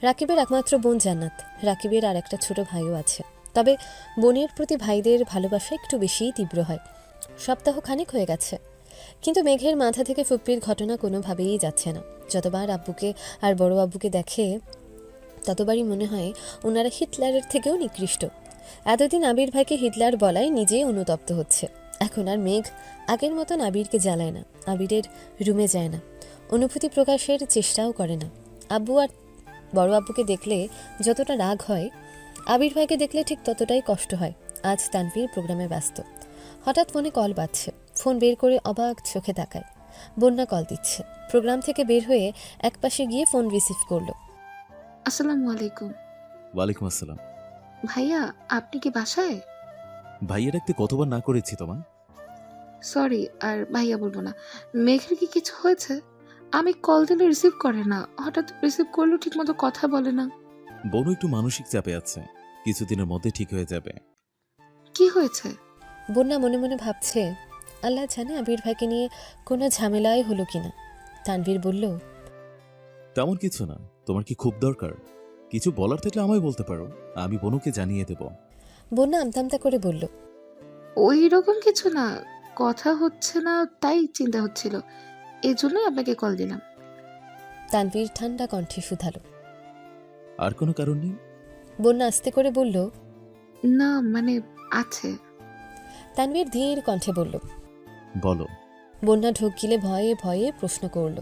Speaker 2: রাকিবের একমাত্র বোন জান্নাত। রাকিবের আর একটা ছোট ভাইও আছে, তবে বোনের প্রতি ভাইদের ভালোবাসা একটু বেশিই তীব্র হয়। সপ্তাহ খানেক হয়ে গেছে, কিন্তু মেঘের মাথা থেকে ফুপ্পির ঘটনা কোনোভাবেই যাচ্ছে না। যতবার আব্বুকে আর বড় আব্বুকে দেখে, ততবারই মনে হয় ওনারা হিটলারের থেকেও নিকৃষ্ট। এতদিন আবির ভাইকে হিটলার বলায় নিজেই অনুতপ্ত হচ্ছে। এখন আর মেঘ আগের মতন আবিরকে জ্বালায় না, আবিরের রুমে যায় না, অনুভূতি প্রকাশের চেষ্টাও করে না। আব্বু আর বড় আব্বুকে দেখলে যতটা রাগ হয়, আবির ভাইকে দেখলে ঠিক ততটাই কষ্ট হয়। আজ তানভীর প্রোগ্রামে ব্যস্ত। হঠাৎ ফোনে কল বাজছে। ফোন বের করে অবাক চোখে তাকায়। বন্যা কল দিচ্ছে। প্রোগ্রাম থেকে বের হয়ে একপাশে গিয়ে ফোন রিসিভ করলো।
Speaker 11: আসসালামু আলাইকুম।
Speaker 9: ওয়ালাইকুম আসসালাম।
Speaker 11: ভাইয়া, আপনি কি বাসায়?
Speaker 9: ভাইয়া ডাকতে কতবার না করেছি তোমায়।
Speaker 11: সরি, আর ভাইয়া বলবো না। মেঘের কি কিছু হয়েছে? আমি কল দিলে রিসিভ করে না, হঠাৎ রিসিভ করলেও ঠিকমতো কথা বলে না।
Speaker 9: বোনও একটু মানসিক চাপে আছে, কিছুদিনের মধ্যে ঠিক হয়ে যাবে।
Speaker 11: কি হয়েছে?
Speaker 2: বন্যা মনে মনে ভাবছে, আল্লাহ জানে আবির ভাইকে নিয়ে কোনো ঝামেলাই হলো কিনা। তানভীর বলল,
Speaker 9: তেমন কিছু না। তোমার কি খুব দরকার? কিছু বলার থাকলে আমায় বলতে পারো, আমি বনুকে জানিয়ে দেব।
Speaker 2: বন্যা আমতামতা করে বলল,
Speaker 11: ওই রকম কিছু না, কথা হচ্ছে না তাই চিন্তা হচ্ছিল, এই জন্যই আপনাকে কল দিলাম।
Speaker 2: তানভীর ঠান্ডা কণ্ঠে শুধালো।
Speaker 9: আর কোনো কারণ নেই?
Speaker 2: বন্যা আস্তে করে বলল,
Speaker 11: না মানে আছে।
Speaker 2: তানভীর ধীর কণ্ঠে বলল,
Speaker 9: বলো।
Speaker 2: বন্যা ঢোক গিলে ভয়ে ভয়ে প্রশ্ন করল,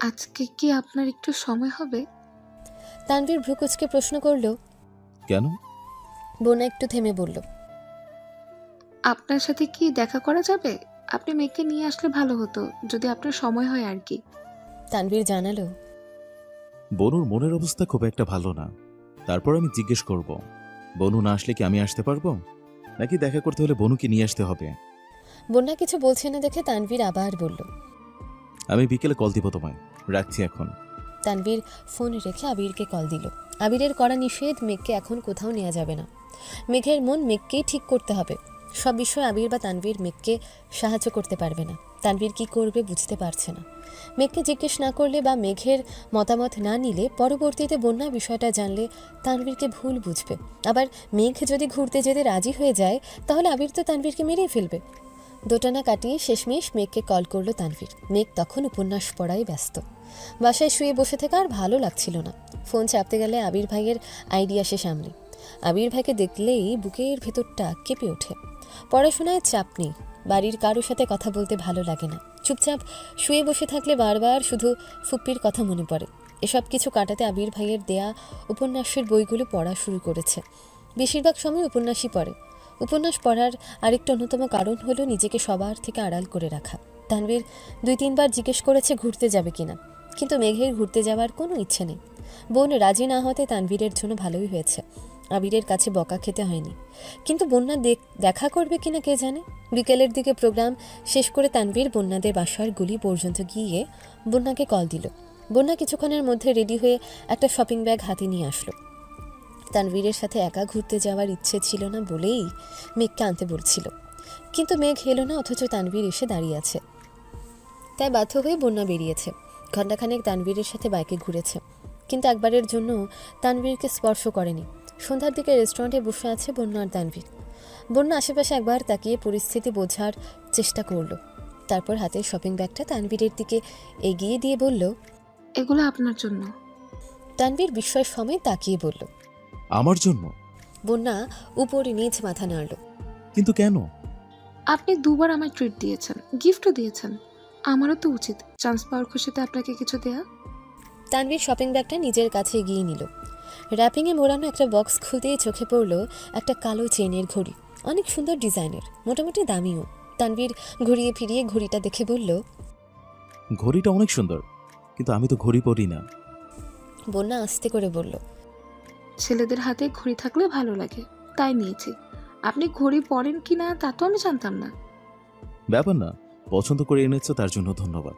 Speaker 11: আজকে কি আপনার একটু সময় হবে?
Speaker 2: তানভীর ভ্রুকুচকে প্রশ্ন করল,
Speaker 9: কেন?
Speaker 2: বন্যা একটু থেমে বলল,
Speaker 11: আপনার সাথে কি দেখা করা যাবে? আপনি মেয়েকে নিয়ে আসলে ভালো হতো, যদি আপনার সময় হয় আর কি।
Speaker 2: তানভীর জানালো,
Speaker 9: বনুর মনের অবস্থা খুব একটা ভালো না, তারপর আমি জিজ্ঞেস করব। বনু না আসলে কি আমি আসতে পারবো, নাকি দেখা করতে হলে বনুকে নিয়ে আসতে হবে?
Speaker 2: বন্যা কিছু বলছে না দেখে তানভীর আবার বলল,
Speaker 9: আমি বিকেলে কল দিব তোমায়, রাখছি এখন।
Speaker 2: তানভীর ফোন রেখে আবিরকে কল দিল। আবিরের করা নিষেধ, মেঘকে এখন কোথাও নেওয়া যাবে না। মেঘের মন মেঘকেই ঠিক করতে হবে। সব বিষয়ে আবির বা তানভীর মেঘকে সাহায্য করতে পারবে না। তানভীর কি করবে বুঝতে পারছে না। মেঘকে জিজ্ঞেস না করলে বা মেঘের মতামত না নিলে পরবর্তীতে বন্যা বিষয়টা জানলে তানভীরকে ভুল বুঝবে। আবার মেঘ যদি ঘুরতে যেতে রাজি হয়ে যায়, তাহলে আবির তো তানভীরকে মেরেই ফেলবে। দোটানা কাটিয়ে শেষমেশ মেঘকে কল করলো তানভীর। মেঘ তখন উপন্যাস পড়ায় ব্যস্ত। বাসায় শুয়ে বসে থেকে আর ভালো লাগছিল না। ফোন চাপতে গেলে আবির ভাইয়ের আইডিয়া আসে সামনে। আবির ভাইকে দেখলেই বুকের ভেতরটা কেঁপে ওঠে। পড়াশোনায় চাপ নেই, বাড়ির কারোর সাথে কথা বলতে ভালো লাগে না, চুপচাপ শুয়ে বসে থাকলে বারবার শুধু ফুপ্পির কথা মনে পড়ে। এসব কিছু কাটাতে আবির ভাইয়ের দেয়া উপন্যাসের বইগুলো পড়া শুরু করেছে। বেশিরভাগ সময় উপন্যাসই পড়ে। উপন্যাস পড়ার আরেকটা অন্যতম কারণ হলো নিজেকে সবার থেকে আড়াল করে রাখা। তানভীর 2-3 বার জিজ্ঞেস করেছে ঘুরতে যাবে কিনা, কিন্তু মেঘের ঘুরতে যাওয়ার কোনো ইচ্ছে নেই। বোন রাজি না হতে তানভীরের জন্য ভালোই হয়েছে, আবিরের কাছে বকা খেতে হয়নি। কিন্তু বন্যা দেখা করবে কিনা কে জানে। বিকেলের দিকে প্রোগ্রাম শেষ করে তানভীর বন্যাদের বাসার গুলি পর্যন্ত গিয়ে বন্যাকে কল দিল। বন্যা কিছুক্ষণের মধ্যে রেডি হয়ে একটা শপিং ব্যাগ হাতে নিয়ে আসলো। তানভীরের সাথে একা ঘুরতে যাওয়ার ইচ্ছে ছিল না বলেই মেঘকে আনতে বলছিল, কিন্তু মেঘ এলো না, অথচ তানভীর এসে দাঁড়িয়ে আছে। তাই বাধ্য হয়ে বন্যা বেরিয়েছে। ঘণ্টাখানেক তানভীরের সাথে বাইকে ঘুরেছে, কিন্তু একবারের জন্য তানভীরকে স্পর্শ করেনি। সন্ধ্যার দিকে রেস্টুরেন্টে বসে আছে বন্যা আর তানভীর। বন্যা আশেপাশে একবার তাকিয়ে পরিস্থিতি বোঝার চেষ্টা করলো, তারপর হাতের শপিং ব্যাগটা তানভীরের দিকে এগিয়ে দিয়ে বলল,
Speaker 11: এগুলো আপনার জন্য।
Speaker 2: তানভীর বিস্ময়ের সময় তাকিয়ে বলল,
Speaker 9: আমার জন্য?
Speaker 2: বন্যা উপরে নিচ মাথা নাড়ল।
Speaker 9: কিন্তু কেন?
Speaker 11: আপনি 2 বার আমায় ট্রিট দিয়েছেন, গিফটও দিয়েছেন, আমারও তো উচিত চান্স পাওয়ার খুশিতে আপনাকে কিছু দেয়া।
Speaker 2: তানভীর শপিং ব্যাগটা নিজের কাছে এগিয়ে নিল। র্যাপিংয়ে মোড়ানো একটা বক্স খুলতেই চোখে পড়ল একটা কালো চেনের ঘড়ি, অনেক সুন্দর ডিজাইনের, মোটামুটি দামিও। তানভীর ঘুরিয়ে ফিরিয়ে ঘড়িটা দেখে বলল,
Speaker 9: ঘড়িটা অনেক সুন্দর, কিন্তু আমি তো ঘড়ি পরি না।
Speaker 2: বন্যা আস্তে করে বলল,
Speaker 11: ছেলেদের হাতে ঘড়ি থাকলে ভালো লাগে, তাই নিয়েছি। আপনি ঘড়ি পরেন কি না তা তো আমি জানতাম না।
Speaker 9: ব্যাপার না, পছন্দ করে এনেছো তার জন্য ধন্যবাদ।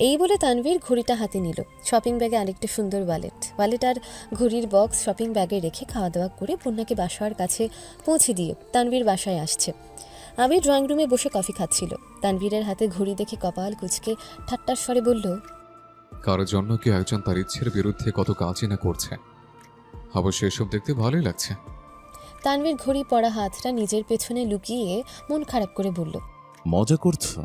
Speaker 2: এই বলে তানভীর ঘড়িটা হাতে নিল। শপিং ব্যাগে আরেকটা সুন্দর ওয়ালেট আর ঘড়ির বক্স শপিং ব্যাগে রেখে খাওয়া দাওয়া করে বন্যাকে বাসার কাছে পৌঁছে দিয়ে তানভীর বাসায় আসছে। আবির ড্রয়িং রুমে বসে কফি খাচ্ছিল। তানভীরের হাতে ঘড়ি দেখে কপাল কুঁচকে ঠাট্টার স্বরে বলল,
Speaker 4: কারোর জন্য কেউ একজন তার ইচ্ছের বিরুদ্ধে কত কাজই না করছে, অবশ্য এসব দেখতে ভালোই লাগছে।
Speaker 2: তানভীর ঘড়ি পরা হাতটা নিজের পেছনে লুকিয়ে মন খারাপ করে বলল,
Speaker 9: মজা করছো?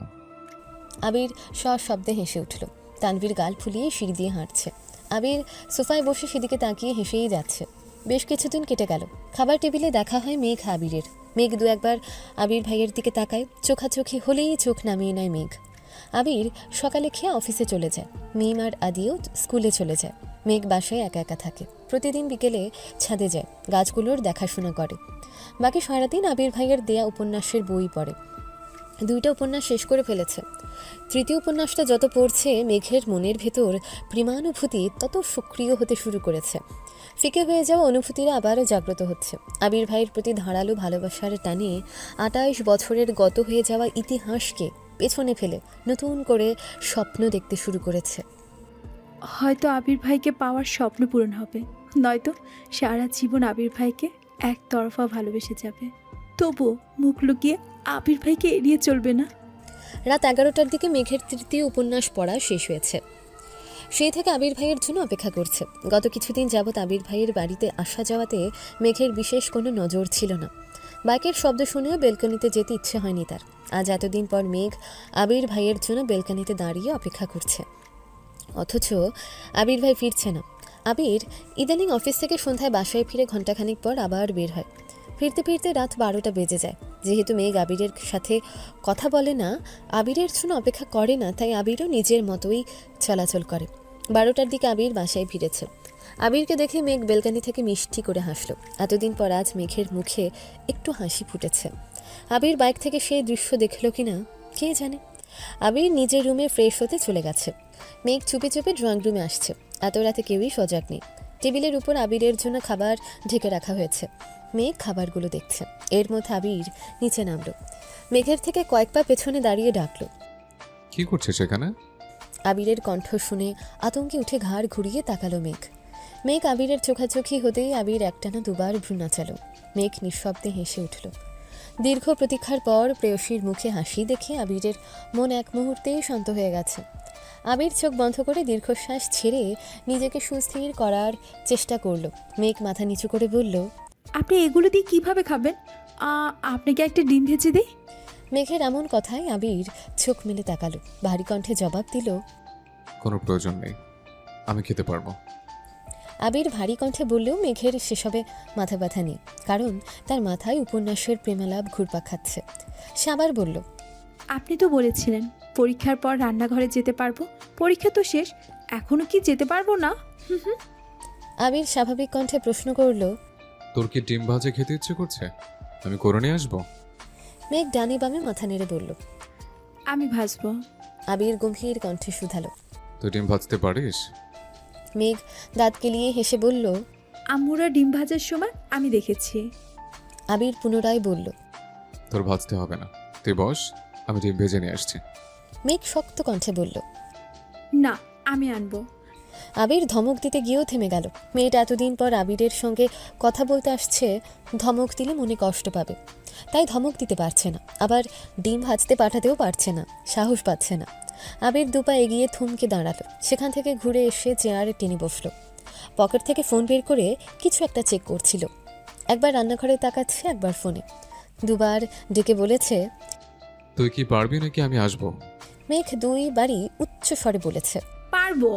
Speaker 2: আবির সশব্দে হেসে উঠল। তানভীর গাল ফুলিয়ে সিঁড়ি দিয়ে হাঁটছে। আবির সোফায় বসে সেদিকে তাকিয়ে হেসেই যাচ্ছে। বেশ কিছুদিন কেটে গেল। খাবার টেবিলে দেখা হয় মেঘ আবিরের। মেঘ 2-1 আবির ভাইয়ের দিকে তাকায়, চোখাচোখি হলেই চোখ নামিয়ে নেয় মেঘ। আবির সকালে খেয়ে অফিসে চলে যায়। মিম আর আদিও স্কুলে চলে যায়। মেঘ বাসায় একা একা থাকে। প্রতিদিন বিকেলে ছাদে যায়, গাছগুলোর দেখাশোনা করে। বাকি সারাদিন আবির ভাইয়ের দেয়া উপন্যাসের বই পড়ে। 2টা উপন্যাস শেষ করে ফেলেছে। 3য় উপন্যাসটা যত পড়ছে মেঘের মনের ভেতর প্রেমানুভূতি তত সক্রিয় হতে শুরু করেছে। ফিকে হয়ে যাওয়া অনুভূতিরা আবারও জাগ্রত হচ্ছে। আবির ভাইয়ের প্রতি ধারালো ভালোবাসার টানে 28 বছরের গত হয়ে যাওয়া ইতিহাসকে পেছনে ফেলে নতুন করে স্বপ্ন দেখতে শুরু করেছে।
Speaker 1: হয়তো আবির ভাইকে পাওয়ার স্বপ্ন পূরণ হবে, নয়তো সারা জীবন আবির ভাইকে একতরফা ভালোবেসে যাবে। তবুও মুখ লুকিয়ে আবির ভাইকে এড়িয়ে চলবে না।
Speaker 2: রাত 11টার দিকে মেঘের 3য় উপন্যাস পড়া শেষ হয়েছে। সেই থেকে আবির ভাইয়ের জন্য অপেক্ষা করছে। গত কিছুদিন যাবৎ আবির ভাইয়ের বাড়িতে আসা যাওয়াতে মেঘের বিশেষ কোনো নজর ছিল না। বাইকের শব্দ শুনেও বেলকনিতে যেতে ইচ্ছে হয়নি তার। আজ এতদিন পর মেঘ আবির ভাইয়ের জন্য বেলকনিতে দাঁড়িয়ে অপেক্ষা করছে, অথচ আবির ভাই ফিরছে না। আবির ইদানিং অফিস থেকে সন্ধ্যায় বাসায় ফিরে ঘণ্টাখানিক পর আবার বের হয়। ফিরতে ফিরতে রাত 12টা বেজে যায়। যেহেতু মেঘ আবিরের সাথে কথা বলে না, আবিরের জন্য অপেক্ষা করে না, তাই আবিরও নিজের মতোই চলাচল করে। 12টার দিকে আবির বাসায় ফিরেছে। আবিরকে দেখে মেঘ বেলকানি থেকে মিষ্টি করে হাসলো। এতদিন পর আজ মেঘের মুখে একটু হাসি ফুটেছে। আবির বাইক থেকে সেই দৃশ্য দেখলো কিনা কে জানে। আবির নিজের রুমে ফ্রেশ হতে চলে গেছে। মেঘ চুপে চুপে ড্রয়িং রুমে আসছে। এত রাতে কেউই সজাগ নেই। টেবিলের উপর আবিরের জন্য খাবার ঢেকে রাখা হয়েছে। মেঘ খাবারগুলো দেখছে। এর মধ্যে আবির নিচে নামলো। মেঘের থেকে কয়েক পা পেছনে দাঁড়িয়ে ডাকলো,
Speaker 4: কি করছে সেখানে?
Speaker 2: আবিরের কণ্ঠ শুনে আতঙ্কে উঠে ঘাড় ঘুরিয়ে তাকালো মেঘ। মেঘ আবিরের চোখাচোখি হতেই আবির একটানা 2 বার ভ্রু নাচালো। মেঘ নিঃশব্দে হেসে উঠল। দীর্ঘ প্রতীক্ষার পর প্রেয়সীর মুখে হাসি দেখে আবিরের মন এক মুহূর্তেই শান্ত হয়ে গেছে। আবির চোখ বন্ধ করে দীর্ঘশ্বাস ছেড়ে নিজেকে সুস্থির করার চেষ্টা করলো। মেঘ মাথা নিচু করে বলল,
Speaker 1: আপনি এগুলো দিয়ে কিভাবে খাবেন? আপনাকে একটা ডিম ভেজে দিই?
Speaker 2: মেঘের এমন কথায় আবির চোখ মেলে তাকালো। ভারী কণ্ঠে জবাব দিল,
Speaker 4: কোনো প্রয়োজন নেই, আমি খেতে পারবো।
Speaker 2: আবির ভারী কণ্ঠে বললেও মেঘের সেসবে মাথা ব্যথা নেই, কারণ তার মাথায় উপন্যাসের প্রেমালাপ ঘুরপাক খাচ্ছে। সে আবার বলল,
Speaker 1: আপনি তো বলেছিলেন পরীক্ষার পর রান্নাঘরে যেতে পারবো। পরীক্ষা তো শেষ, এখনো কি যেতে পারবো না?
Speaker 2: আবির স্বাভাবিক কণ্ঠে প্রশ্ন করল।
Speaker 4: তোর কি ডিম ভাজা খেতে ইচ্ছে করছে? আমি করে নিয়ে আসবো।
Speaker 2: মেঘ ডানে বামে মাথা নেড়ে বলল।
Speaker 1: আমি ভাসবো।
Speaker 2: আবির গম্ভীর কণ্ঠে শুধালো।
Speaker 4: তুই ডিম ভাজতে পারিস?
Speaker 2: মেঘ দাঁত কেলিয়ে হেসে বলল।
Speaker 1: আম্মুরা ডিম ভাজার সময় আমি দেখেছি।
Speaker 2: আবির পুনরায় বলল।
Speaker 4: তোর ভাজতে হবে না, তুই বস, আমি ডিম ভেজে নিয়ে আসছি।
Speaker 2: মেঘ শক্ত কণ্ঠে বলল।
Speaker 1: না, আমি আনবো।
Speaker 2: আবির ধমক দিতে গিয়েও থেমে গেল। মেয়েটা এতদিন পর আবিরের সঙ্গে কথা বলতে আসছে, ধমক দিলে মনে কষ্ট পাবে, তাই ধমক দিতে পারছে না। আবার ডিম ভাজতে পাঠাতেও পারছে না, সাহস পাচ্ছে না। আবির দুপা এগিয়ে থমকে দাঁড়ালো, সেখান থেকে ঘুরে এসে চেয়ারে টেনে বসলো। পকেট থেকে ফোন বের করে কিছু একটা চেক করছিল। একবার রান্নাঘরে তাকাচ্ছে, একবার ফোনে। দুবার ডেকে বলেছে,
Speaker 4: তুই কি পারবি নাকি আমি আসবো?
Speaker 2: মেঘ দুইবারই উচ্চ স্বরে বলেছে,
Speaker 1: পারবো।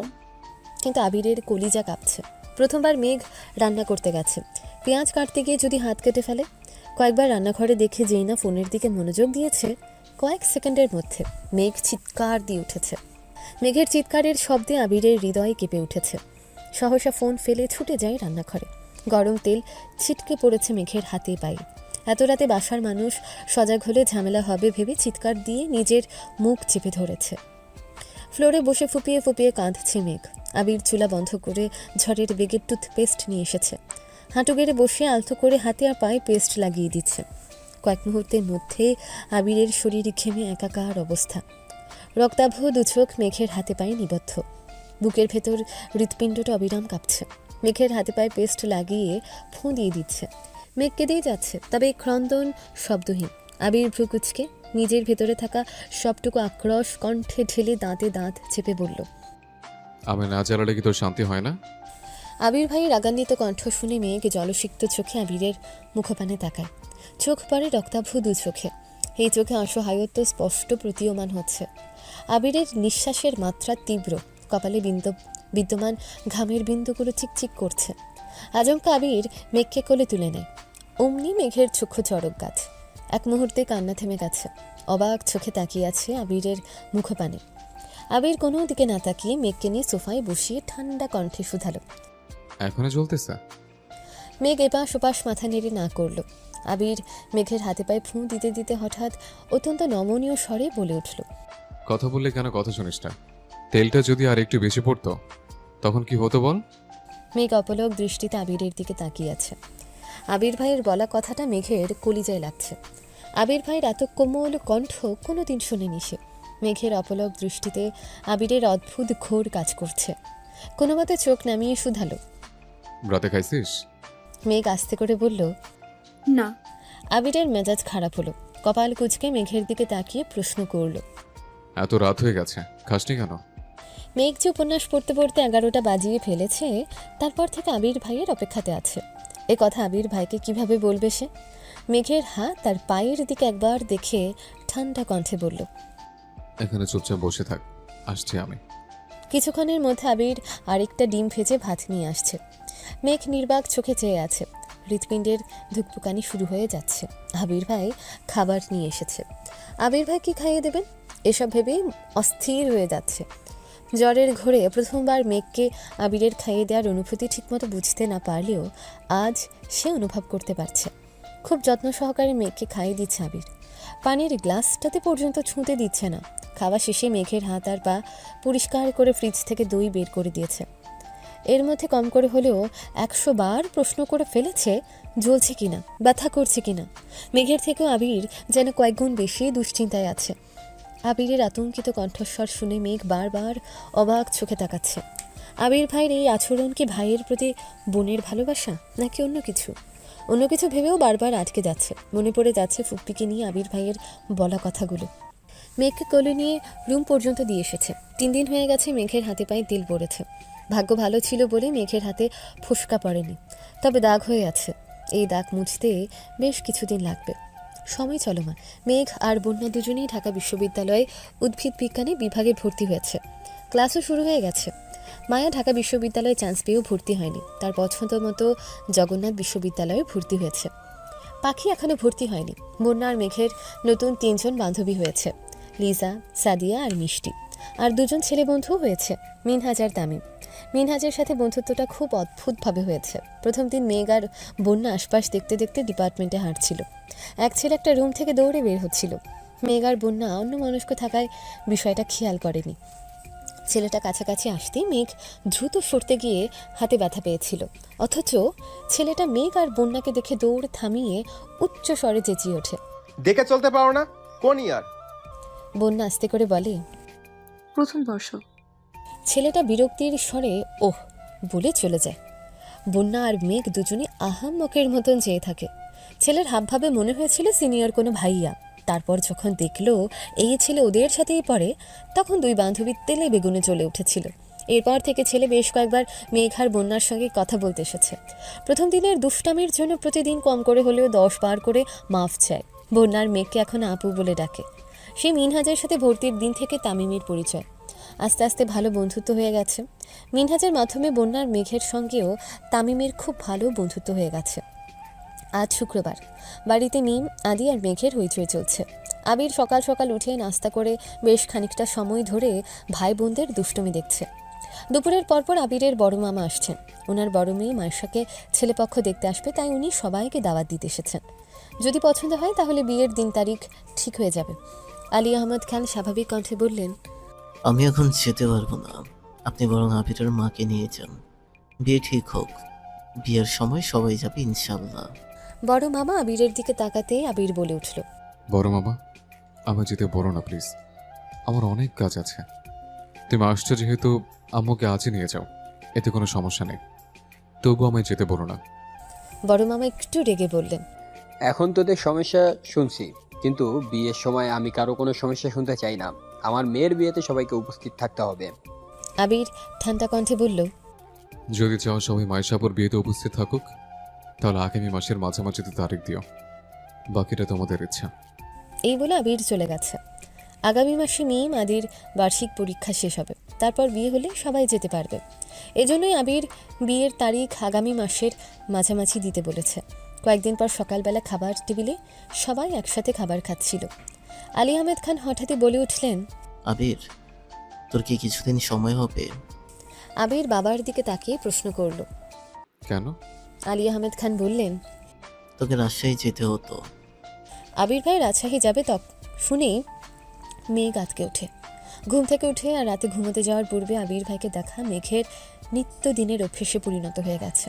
Speaker 2: কিন্তু আবিরের কলিজা কাঁপছে। প্রথমবার মেঘ রান্না করতে গেছে, পেঁয়াজ কাটতে গিয়ে যদি হাত কেটে ফেলে। কয়েকবার রান্নাঘরে দেখে যেই না ফোনের দিকে মনোযোগ দিয়েছে, কয়েক সেকেন্ডের মধ্যে মেঘ চিৎকার দিয়ে উঠেছে। মেঘের চিৎকারের শব্দে আবিরের হৃদয় কেঁপে উঠেছে। সহসা ফোন ফেলে ছুটে যায় রান্নাঘরে। গরম তেল ছিটকে পড়েছে মেঘের হাতে পায়ে। এত রাতে বাসার মানুষ সজাগ হলে ঝামেলা হবে ভেবে চিৎকার দিয়ে নিজের মুখ চেপে ধরেছে। ফ্লোরে বসে ফুপিয়ে ফুপিয়ে কাঁদছে মেঘ। আবির চুলা বন্ধ করে ঝড়ের বেগের টুথপেস্ট নিয়ে এসেছে। হাঁটু গেড়ে বসে আলতো করে হাতে আর পায়ে পেস্ট লাগিয়ে দিচ্ছে। কয়েক মুহূর্তের মধ্যে আবিরের শরীর ঘেমে একাকার অবস্থা। রক্তাভ দু চোখ মেঘের হাতে পায়ে নিবদ্ধ। বুকের ভেতর হৃৎপিণ্ডটা অবিরাম কাঁপছে। মেঘের হাতে পায়ে পেস্ট লাগিয়ে ফোঁ দিয়ে দিচ্ছে। মেঘ কেঁদেই যাচ্ছে, তবে ক্রন্দন শব্দহীন। আবির ভ্রু কুঁচকে নিজের ভেতরে থাকা সবটুকু আক্রোশ কণ্ঠে ঢেলে দাঁতে দাঁত চেপে বলল,
Speaker 4: আমি না জ্বালালে কি তোর শান্তি হয় না?
Speaker 2: আবির ভাইয়ের রাগান্বিত কণ্ঠ শুনে মেঘ জলসিক্ত চোখে আবিরের মুখপানে তাকায়। চোখ পড়ে রক্তাভ দু চোখে। এই চোখে অসহায়ত্ব স্পষ্ট প্রতীয়মান হচ্ছে। আবিরের নিঃশ্বাসের মাত্রা তীব্র, কপালে বিদ্যমান ঘামের বিন্দুগুলো চিকচিক করছে। আচমকা আবির মেঘকে কোলে তুলে নেয়। অমনি মেঘের চক্ষু চড়ক গাছ। এক মুহূর্তে কান্না থেমে গেছে। অবাক চোখে তাকিয়ে আছে আবিরের মুখপানে। আবির কোনো দিকে না তাকিয়ে মেঘকে নিয়ে সোফায় বসিয়ে ঠান্ডা কণ্ঠে শুধালো,
Speaker 4: এখনো চলতেছে?
Speaker 2: মেঘ এপাশ ওপাশ মাথা নেড়ে না করল। আবির মেঘের হাতে পায়ে ফুঁ দিতে দিতে হঠাৎ অত্যন্ত নমনীয় স্বরে বলে উঠল,
Speaker 4: কথা বললে কেন কথা শুনিস না? তেলটা যদি আর একটু বেশি পড়তো তখন কি হতো বল?
Speaker 2: মেঘ অপলক দৃষ্টিতে আবিরের দিকে তাকিয়ে আছে। আবির ভাইয়ের বলা কথাটা মেঘের কলিজায় লাগছে। আবির ভাইয়ের এত কোমল কণ্ঠ কোনোদিন শোনেনি সে। মেঘের অপলক দৃষ্টিতে আবিরের অদ্ভুত ঘোর কাজ করছে। কোনো মতে চোখ নামিয়ে শুধালো,
Speaker 4: রাতে খাইছিস?
Speaker 2: মেঘ আস্তে করে বলল,
Speaker 1: না।
Speaker 2: আবিরের মেজাজ খারাপ হলো। কপাল কুঁচকে মেঘের দিকে তাকিয়ে প্রশ্ন করল,
Speaker 4: এত রাত হয়ে গেছে, খাসনি কেন?
Speaker 2: মেঘ যে উপন্যাস পড়তে পড়তে 11টা বাজিয়ে ফেলেছে, তারপর থেকে আবির ভাইয়ের অপেক্ষাতে আছে। এ কথা আবির ভাইকে কিভাবে বলবে সে? মেঘের হাত তার পায়ের দিকে একবার দেখে ঠান্ডা কণ্ঠে বলল,
Speaker 4: এখানে চুপচাপ বসে থাক, আসছি আমি।
Speaker 2: কিছুক্ষণের মধ্যে আবির আরেকটা ডিম ভেজে ভাত নিয়ে আসছে। মেঘ নির্বাক চোখে চেয়ে আছে। হৃৎপিণ্ডের ধুকপুকানি শুরু হয়ে যাচ্ছে। আবির ভাই খাবার নিয়ে এসেছে। আবির ভাই কি খাইয়ে দেবেন এসব ভেবেই অস্থির হয়ে যাচ্ছে। জ্বরের ঘোরে প্রথমবার মেঘকে আবিরের খাইয়ে দেওয়ার অনুভূতি ঠিকমতো বুঝতে না পারলেও আজ সে অনুভব করতে পারছে। খুব যত্ন সহকারে মেঘকে খাইয়ে দিচ্ছে আবির। পানির গ্লাসটাতে পর্যন্ত ছুঁতে দিচ্ছে না। খাওয়া শেষে মেঘের হাত আর পা পরিষ্কার করে ফ্রিজ থেকে দই বের করে দিয়েছে। এর মধ্যে কম করে হলেও 100 বার প্রশ্ন করে ফেলেছে জ্বলছে কিনা, ব্যথা করছে কিনা। মেঘের থেকেও আবির যেন কয়েকগুণ বেশি দুশ্চিন্তায় আছে। আবিরের আতঙ্কিত কণ্ঠস্বর শুনে মেঘ বারবার অবাক চোখে তাকাচ্ছে। আবির ভাইয়ের এই আচরণ কি ভাইয়ের প্রতি বোনের ভালোবাসা নাকি অন্য কিছু? অন্য কিছু ভেবেও বারবার আটকে যাচ্ছে। মনে পড়ে যাচ্ছে ফুপ্পিকে নিয়ে আবির ভাইয়ের বলা কথাগুলো। মেঘকে কোলে নিয়ে রুম পর্যন্ত দিয়ে এসেছে। 3 দিন হয়ে গেছে মেঘের হাতে পায়ে তেল পড়েছে। ভাগ্য ভালো ছিল বলে মেঘের হাতে ফোস্কা পড়েনি, তবে দাগ হয়ে আছে। এই দাগ মুছতে বেশ কিছুদিন লাগবে। সময় চলমান। মেঘ আর বন্যা দুজনেই ঢাকা বিশ্ববিদ্যালয়ে উদ্ভিদ বিজ্ঞানে বিভাগে ভর্তি হয়েছে। ক্লাসও শুরু হয়ে গেছে। মায়া ঢাকা বিশ্ববিদ্যালয়ে চান্স পেয়েও ভর্তি হয়নি, তার পছন্দ মতো জগন্নাথ বিশ্ববিদ্যালয়ে ভর্তি হয়েছে। পাখি এখনো ভর্তি হয়নি। বন্যা আর মেঘের নতুন 3 জন বান্ধবী হয়েছে। লিজা, সাদিয়া আর মিষ্টি। আর দুজন ছেলে বন্ধু হয়েছে, মিনহাজ আর তামিম। মিনহাজের সাথে বন্ধুত্বটা খুব অদ্ভুতভাবে হয়েছে। প্রথম দিন মেঘ আর বন্যা আশপাশ দেখতে দেখতে ডিপার্টমেন্টে হাঁটছিল। এক ছেলে একটা রুম থেকে দৌড়ে বের হচ্ছিল। মেঘ আর বন্যা অন্যমনস্ক থাকায় বিষয়টা খেয়াল করেনি। ছেলেটা কাছাকাছি আসতেই মেঘ দ্রুত সরতে গিয়ে হাতে ব্যথা পেয়েছিল, অথচ ছেলেটা মেঘ আর বন্যাকে দেখে দৌড় থামিয়ে উচ্চ স্বরে চেঁচিয়ে ওঠে।
Speaker 12: দেখে চলতে পারো না? কোন ইয়ার?
Speaker 2: বন্যা আস্তে করে বলে,
Speaker 11: প্রথম বর্ষ।
Speaker 2: ছেলেটা বিরক্তির স্বরে ওহ বলে চলে যায়। বন্যা আর মেঘ দুজনই আহাম্মকের মতন চেয়ে থাকে। ছেলের হাবভাবে মনে হয়েছিল সিনিয়র কোনো ভাইয়া। তারপর যখন দেখলো এই ছেলে ওদের সাথেই পড়ে, তখন দুই বান্ধবী তেলে বেগুনে চলে উঠেছিল। এরপর থেকে ছেলে বেশ কয়েকবার মেঘ আর বন্যার সঙ্গে কথা বলতে এসেছে। প্রথম দিনের দুষ্টামির জন্য প্রতিদিন কম করে হলেও 10 বার করে মাফ চায়। বন্যার মেঘকে এখন আপু বলে ডাকে। সে মিনহাজের সাথে ভর্তির দিন থেকে তামিমের পরিচয়। আস্তে আস্তে ভালো বন্ধুত্ব হয়ে গেছে। মিনহাজের মাধ্যমে বন্যার মেঘের সঙ্গেও তামিমের খুব ভালো বন্ধুত্ব হয়ে গেছে। আজ শুক্রবার, বাড়িতে মিম, আদি আর মেঘের হইচই চলছে। আবির সকাল সকাল উঠে নাস্তা করে বেশ খানিকটা সময় ধরে ভাই বোনদের দুষ্টুমি দেখছে। দুপুরের পরপর আবিরের বড় মামা আসছেন। ওনার বড় মেয়ে মায়েশাকে ছেলেপক্ষ দেখতে আসবে, তাই উনি সবাইকে দাওয়াত দিতে এসেছেন। যদি পছন্দ হয় তাহলে বিয়ের দিন তারিখ ঠিক হয়ে যাবে। আলী আহমদ খান স্বাভাবিক কণ্ঠে বললেন,
Speaker 10: আমি এখন যেতে পারবো না, আপনি বরং আবিরের মাকে নিয়ে যান। বিয়ে ঠিক হোক, বিয়ের সময় সবাই যাবে ইনশাল্লাহ।
Speaker 2: বড় মামা আবিরের দিকে তাকাতেই আবির বলে উঠল,
Speaker 4: বড় মামা, আমার যেতে বলো না প্লিজ, আমার অনেক কাজ আছে। তুমি আসছো যেহেতু আম্মুকে আজই নিয়ে যাও, এতে কোনো সমস্যা নেই। তবু আমায় যেতে বলো না।
Speaker 2: বড় মামা একটু রেগে বললেন,
Speaker 13: এখন তোদের সমস্যা শুনছি, কিন্তু বিয়ের সময় আমি কারো কোনো সমস্যা শুনতে চাই না। আমার মেয়ের বিয়েতে সবাইকে উপস্থিত থাকতে হবে।
Speaker 2: আবির ঠান্ডা কণ্ঠে বলল,
Speaker 4: যদি চাও সবাই মাইশাপুর বিয়েতে উপস্থিত থাকুক, তাহলে আগামী মাসের মাঝামাঝিতে তারিখ দিও, বাকিটা তোমাদের ইচ্ছা।
Speaker 2: এই বলে আবির চলে গেছে। আগামী মাসে মিম আদির বার্ষিক পরীক্ষা শেষ হবে, তারপর বিয়ে হলে সবাই যেতে পারবে। এজন্যই আবির বিয়ের তারিখ আগামী মাসের মাঝামাঝি দিতে বলেছে। কয়েকদিন পর সকালবেলা খাবার টেবিলে সবাই একসাথে খাবার খাচ্ছিল। আলী আহমেদ খান হঠাৎই বলে উঠলেন,
Speaker 10: আবির, তোর কি কিছুদিন সময় হবে?
Speaker 2: আবির বাবার দিকে তাকিয়ে প্রশ্ন করল।
Speaker 4: কেন?
Speaker 2: আলী আহমেদ খান বললেন,
Speaker 10: তোকে রাজশাহী যেতে হতো।
Speaker 2: আবির ভাই রাজশাহী যাবে শুনেই মেঘ আতকে ওঠে। ঘুম থেকে উঠে আর রাতে ঘুমোতে যাওয়ার পূর্বে আবির ভাইকে দেখা মেঘের নিত্যদিনের অভ্যেসে পরিণত হয়ে গেছে।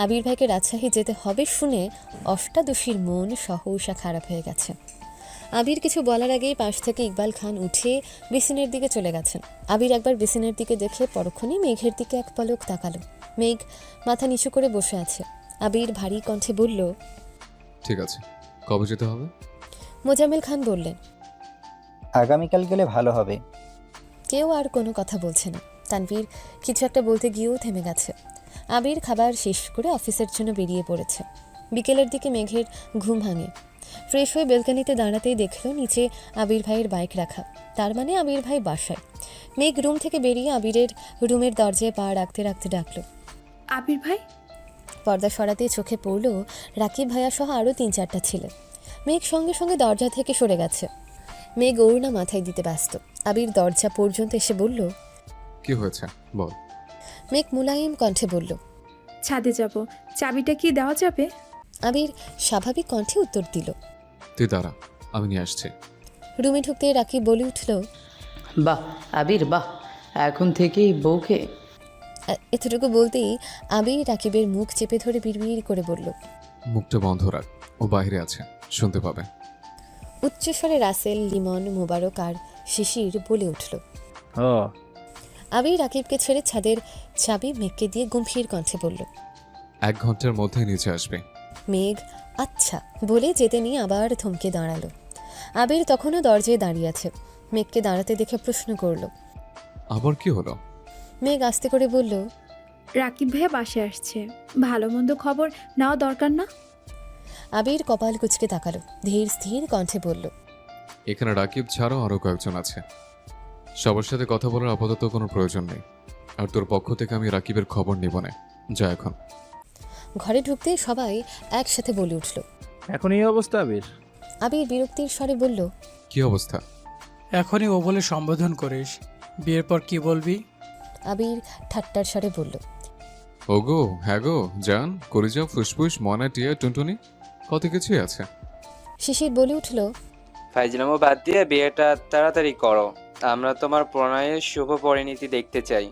Speaker 2: আবির ভাইকে রাজশাহী যেতে হবে শুনে অষ্টাদশীর মন সহসা খারাপ হয়ে গেছে। আবির কিছু বলার আগেই পাশ থেকে ইকবাল খান উঠে বেসিনের দিকে চলে গেছেন। আবির একবার বেসিনের দিকে দেখে পরক্ষণেই মেঘের দিকে এক পলক তাকালো। মেঘ মাথা নিচু করে বসে আছে। আবির ভারী কণ্ঠে বলল,
Speaker 4: ঠিক আছে, কবে যেতে হবে?
Speaker 2: মোজাম্মেল খান বললেন,
Speaker 10: আগামীকাল গেলে ভালো হবে।
Speaker 2: কেউ আর কোনো কথা বলছে না। তানভীর কিছু একটা বলতে গিয়েও থেমে গেছে। আবির খাবার শেষ করে অফিসের জন্য বেরিয়ে পড়েছে। বিকেলের দিকে মেঘের ঘুম ভাঙে। ফ্রেশ হয়ে বেলকানিতে দাঁড়াতেই দেখল নিচে আবির ভাইয়ের বাইক রাখা। তার মানে আবির ভাই বাসায়। মেঘ রুম থেকে বেরিয়ে আবিরের রুমের দরজায় পা রাখতে রাখতে ডাকল,
Speaker 1: আবির ভাই।
Speaker 2: পর্দা সরাতেই চোখে পড়ল রাকিব ভাইয়া সহ আরও 3-4টা ছেলে। মেঘ সঙ্গে সঙ্গে দরজা থেকে সরে গেছে। মেঘ ওড়না মাথায় দিতে ব্যস্ত। আবির দরজা পর্যন্ত এসে বলল,
Speaker 4: কি হয়েছে বল।
Speaker 2: মেঘ মুলায়েম কণ্ঠে বলল,
Speaker 1: ছাদে যাব, চাবিটা কি দেওয়া যাবে?
Speaker 2: আবির স্বাভাবিক কণ্ঠে উত্তর দিল,
Speaker 4: তুই দাঁড়া, আমি নিয়ে আসছি।
Speaker 2: রুমে ঢুকতে রাকিব বলে উঠল,
Speaker 5: বাহ আবির বাহ, এখন থেকেই বউকে।
Speaker 2: এতটুকু বলতেই আবির রাকিবের মুখ চেপে ধরে বিড়বিড় করে বলল,
Speaker 4: মুখটা বন্ধ রাখ, ও বাইরে আছে, শুনতে পাবে।
Speaker 2: উচ্চস্বরে রাসেল, লিমন, মোবারক আর শিশির বলে উঠল। আবির রাকিবকে ছেড়ে ছাদের চাবি মেঘকে দিয়ে গম্ভীর কণ্ঠে বলল,
Speaker 4: 1 ঘন্টার মধ্যে নিচে আসবে।
Speaker 2: মেঘ আচ্ছা বলে যেতে নিয়ে আবার থমকে দাঁড়ালো। আবির তখনও দরজায় দাঁড়িয়ে আছে। মেঘকে দাঁড়াতে দেখে প্রশ্ন করল,
Speaker 4: আবার কি হলো?
Speaker 2: মেঘ আস্তে করে বলল,
Speaker 1: রাকিব ভাইয়া বাসায় আসছে, ভালো মন্দ খবর নেওয়া দরকার না?
Speaker 2: আবির কপাল কুঁচকে তাকালো, ধীর স্থির কণ্ঠে বলল,
Speaker 4: এখানে রাকিব ছাড়াও আরও কয়েকজন আছে, সবার সাথে কথা বলার আপাতত কোনো প্রয়োজন নেই। আর তোর পক্ষ থেকে আমি রাকিবের খবর নিব না, যা এখন।
Speaker 2: ঘরে ঢুকতেই সবাই একসাথে বলে উঠল,
Speaker 3: এখন এই অবস্থা আবির?
Speaker 2: আবির বিরক্তির স্বরে বলল,
Speaker 4: কি অবস্থা?
Speaker 14: এখনই ও বলে সম্বোধন করিস, বিয়ের পর কি বলবি?
Speaker 2: আবির ঠাট্টার স্বরে বলল,
Speaker 4: ওগো হ্যাঁ গো জান করে যাও ফুসফুস মনা টিয়া টুনটুনি, কত কিছুই আছে।
Speaker 2: শিশির বলে উঠল,
Speaker 15: ফাইজলামো বাদ দিয়ে বিয়েটা তাড়াতাড়ি করো, আমরা তোমার প্রণয়ের শুভ পরিণতি দেখতে চাই।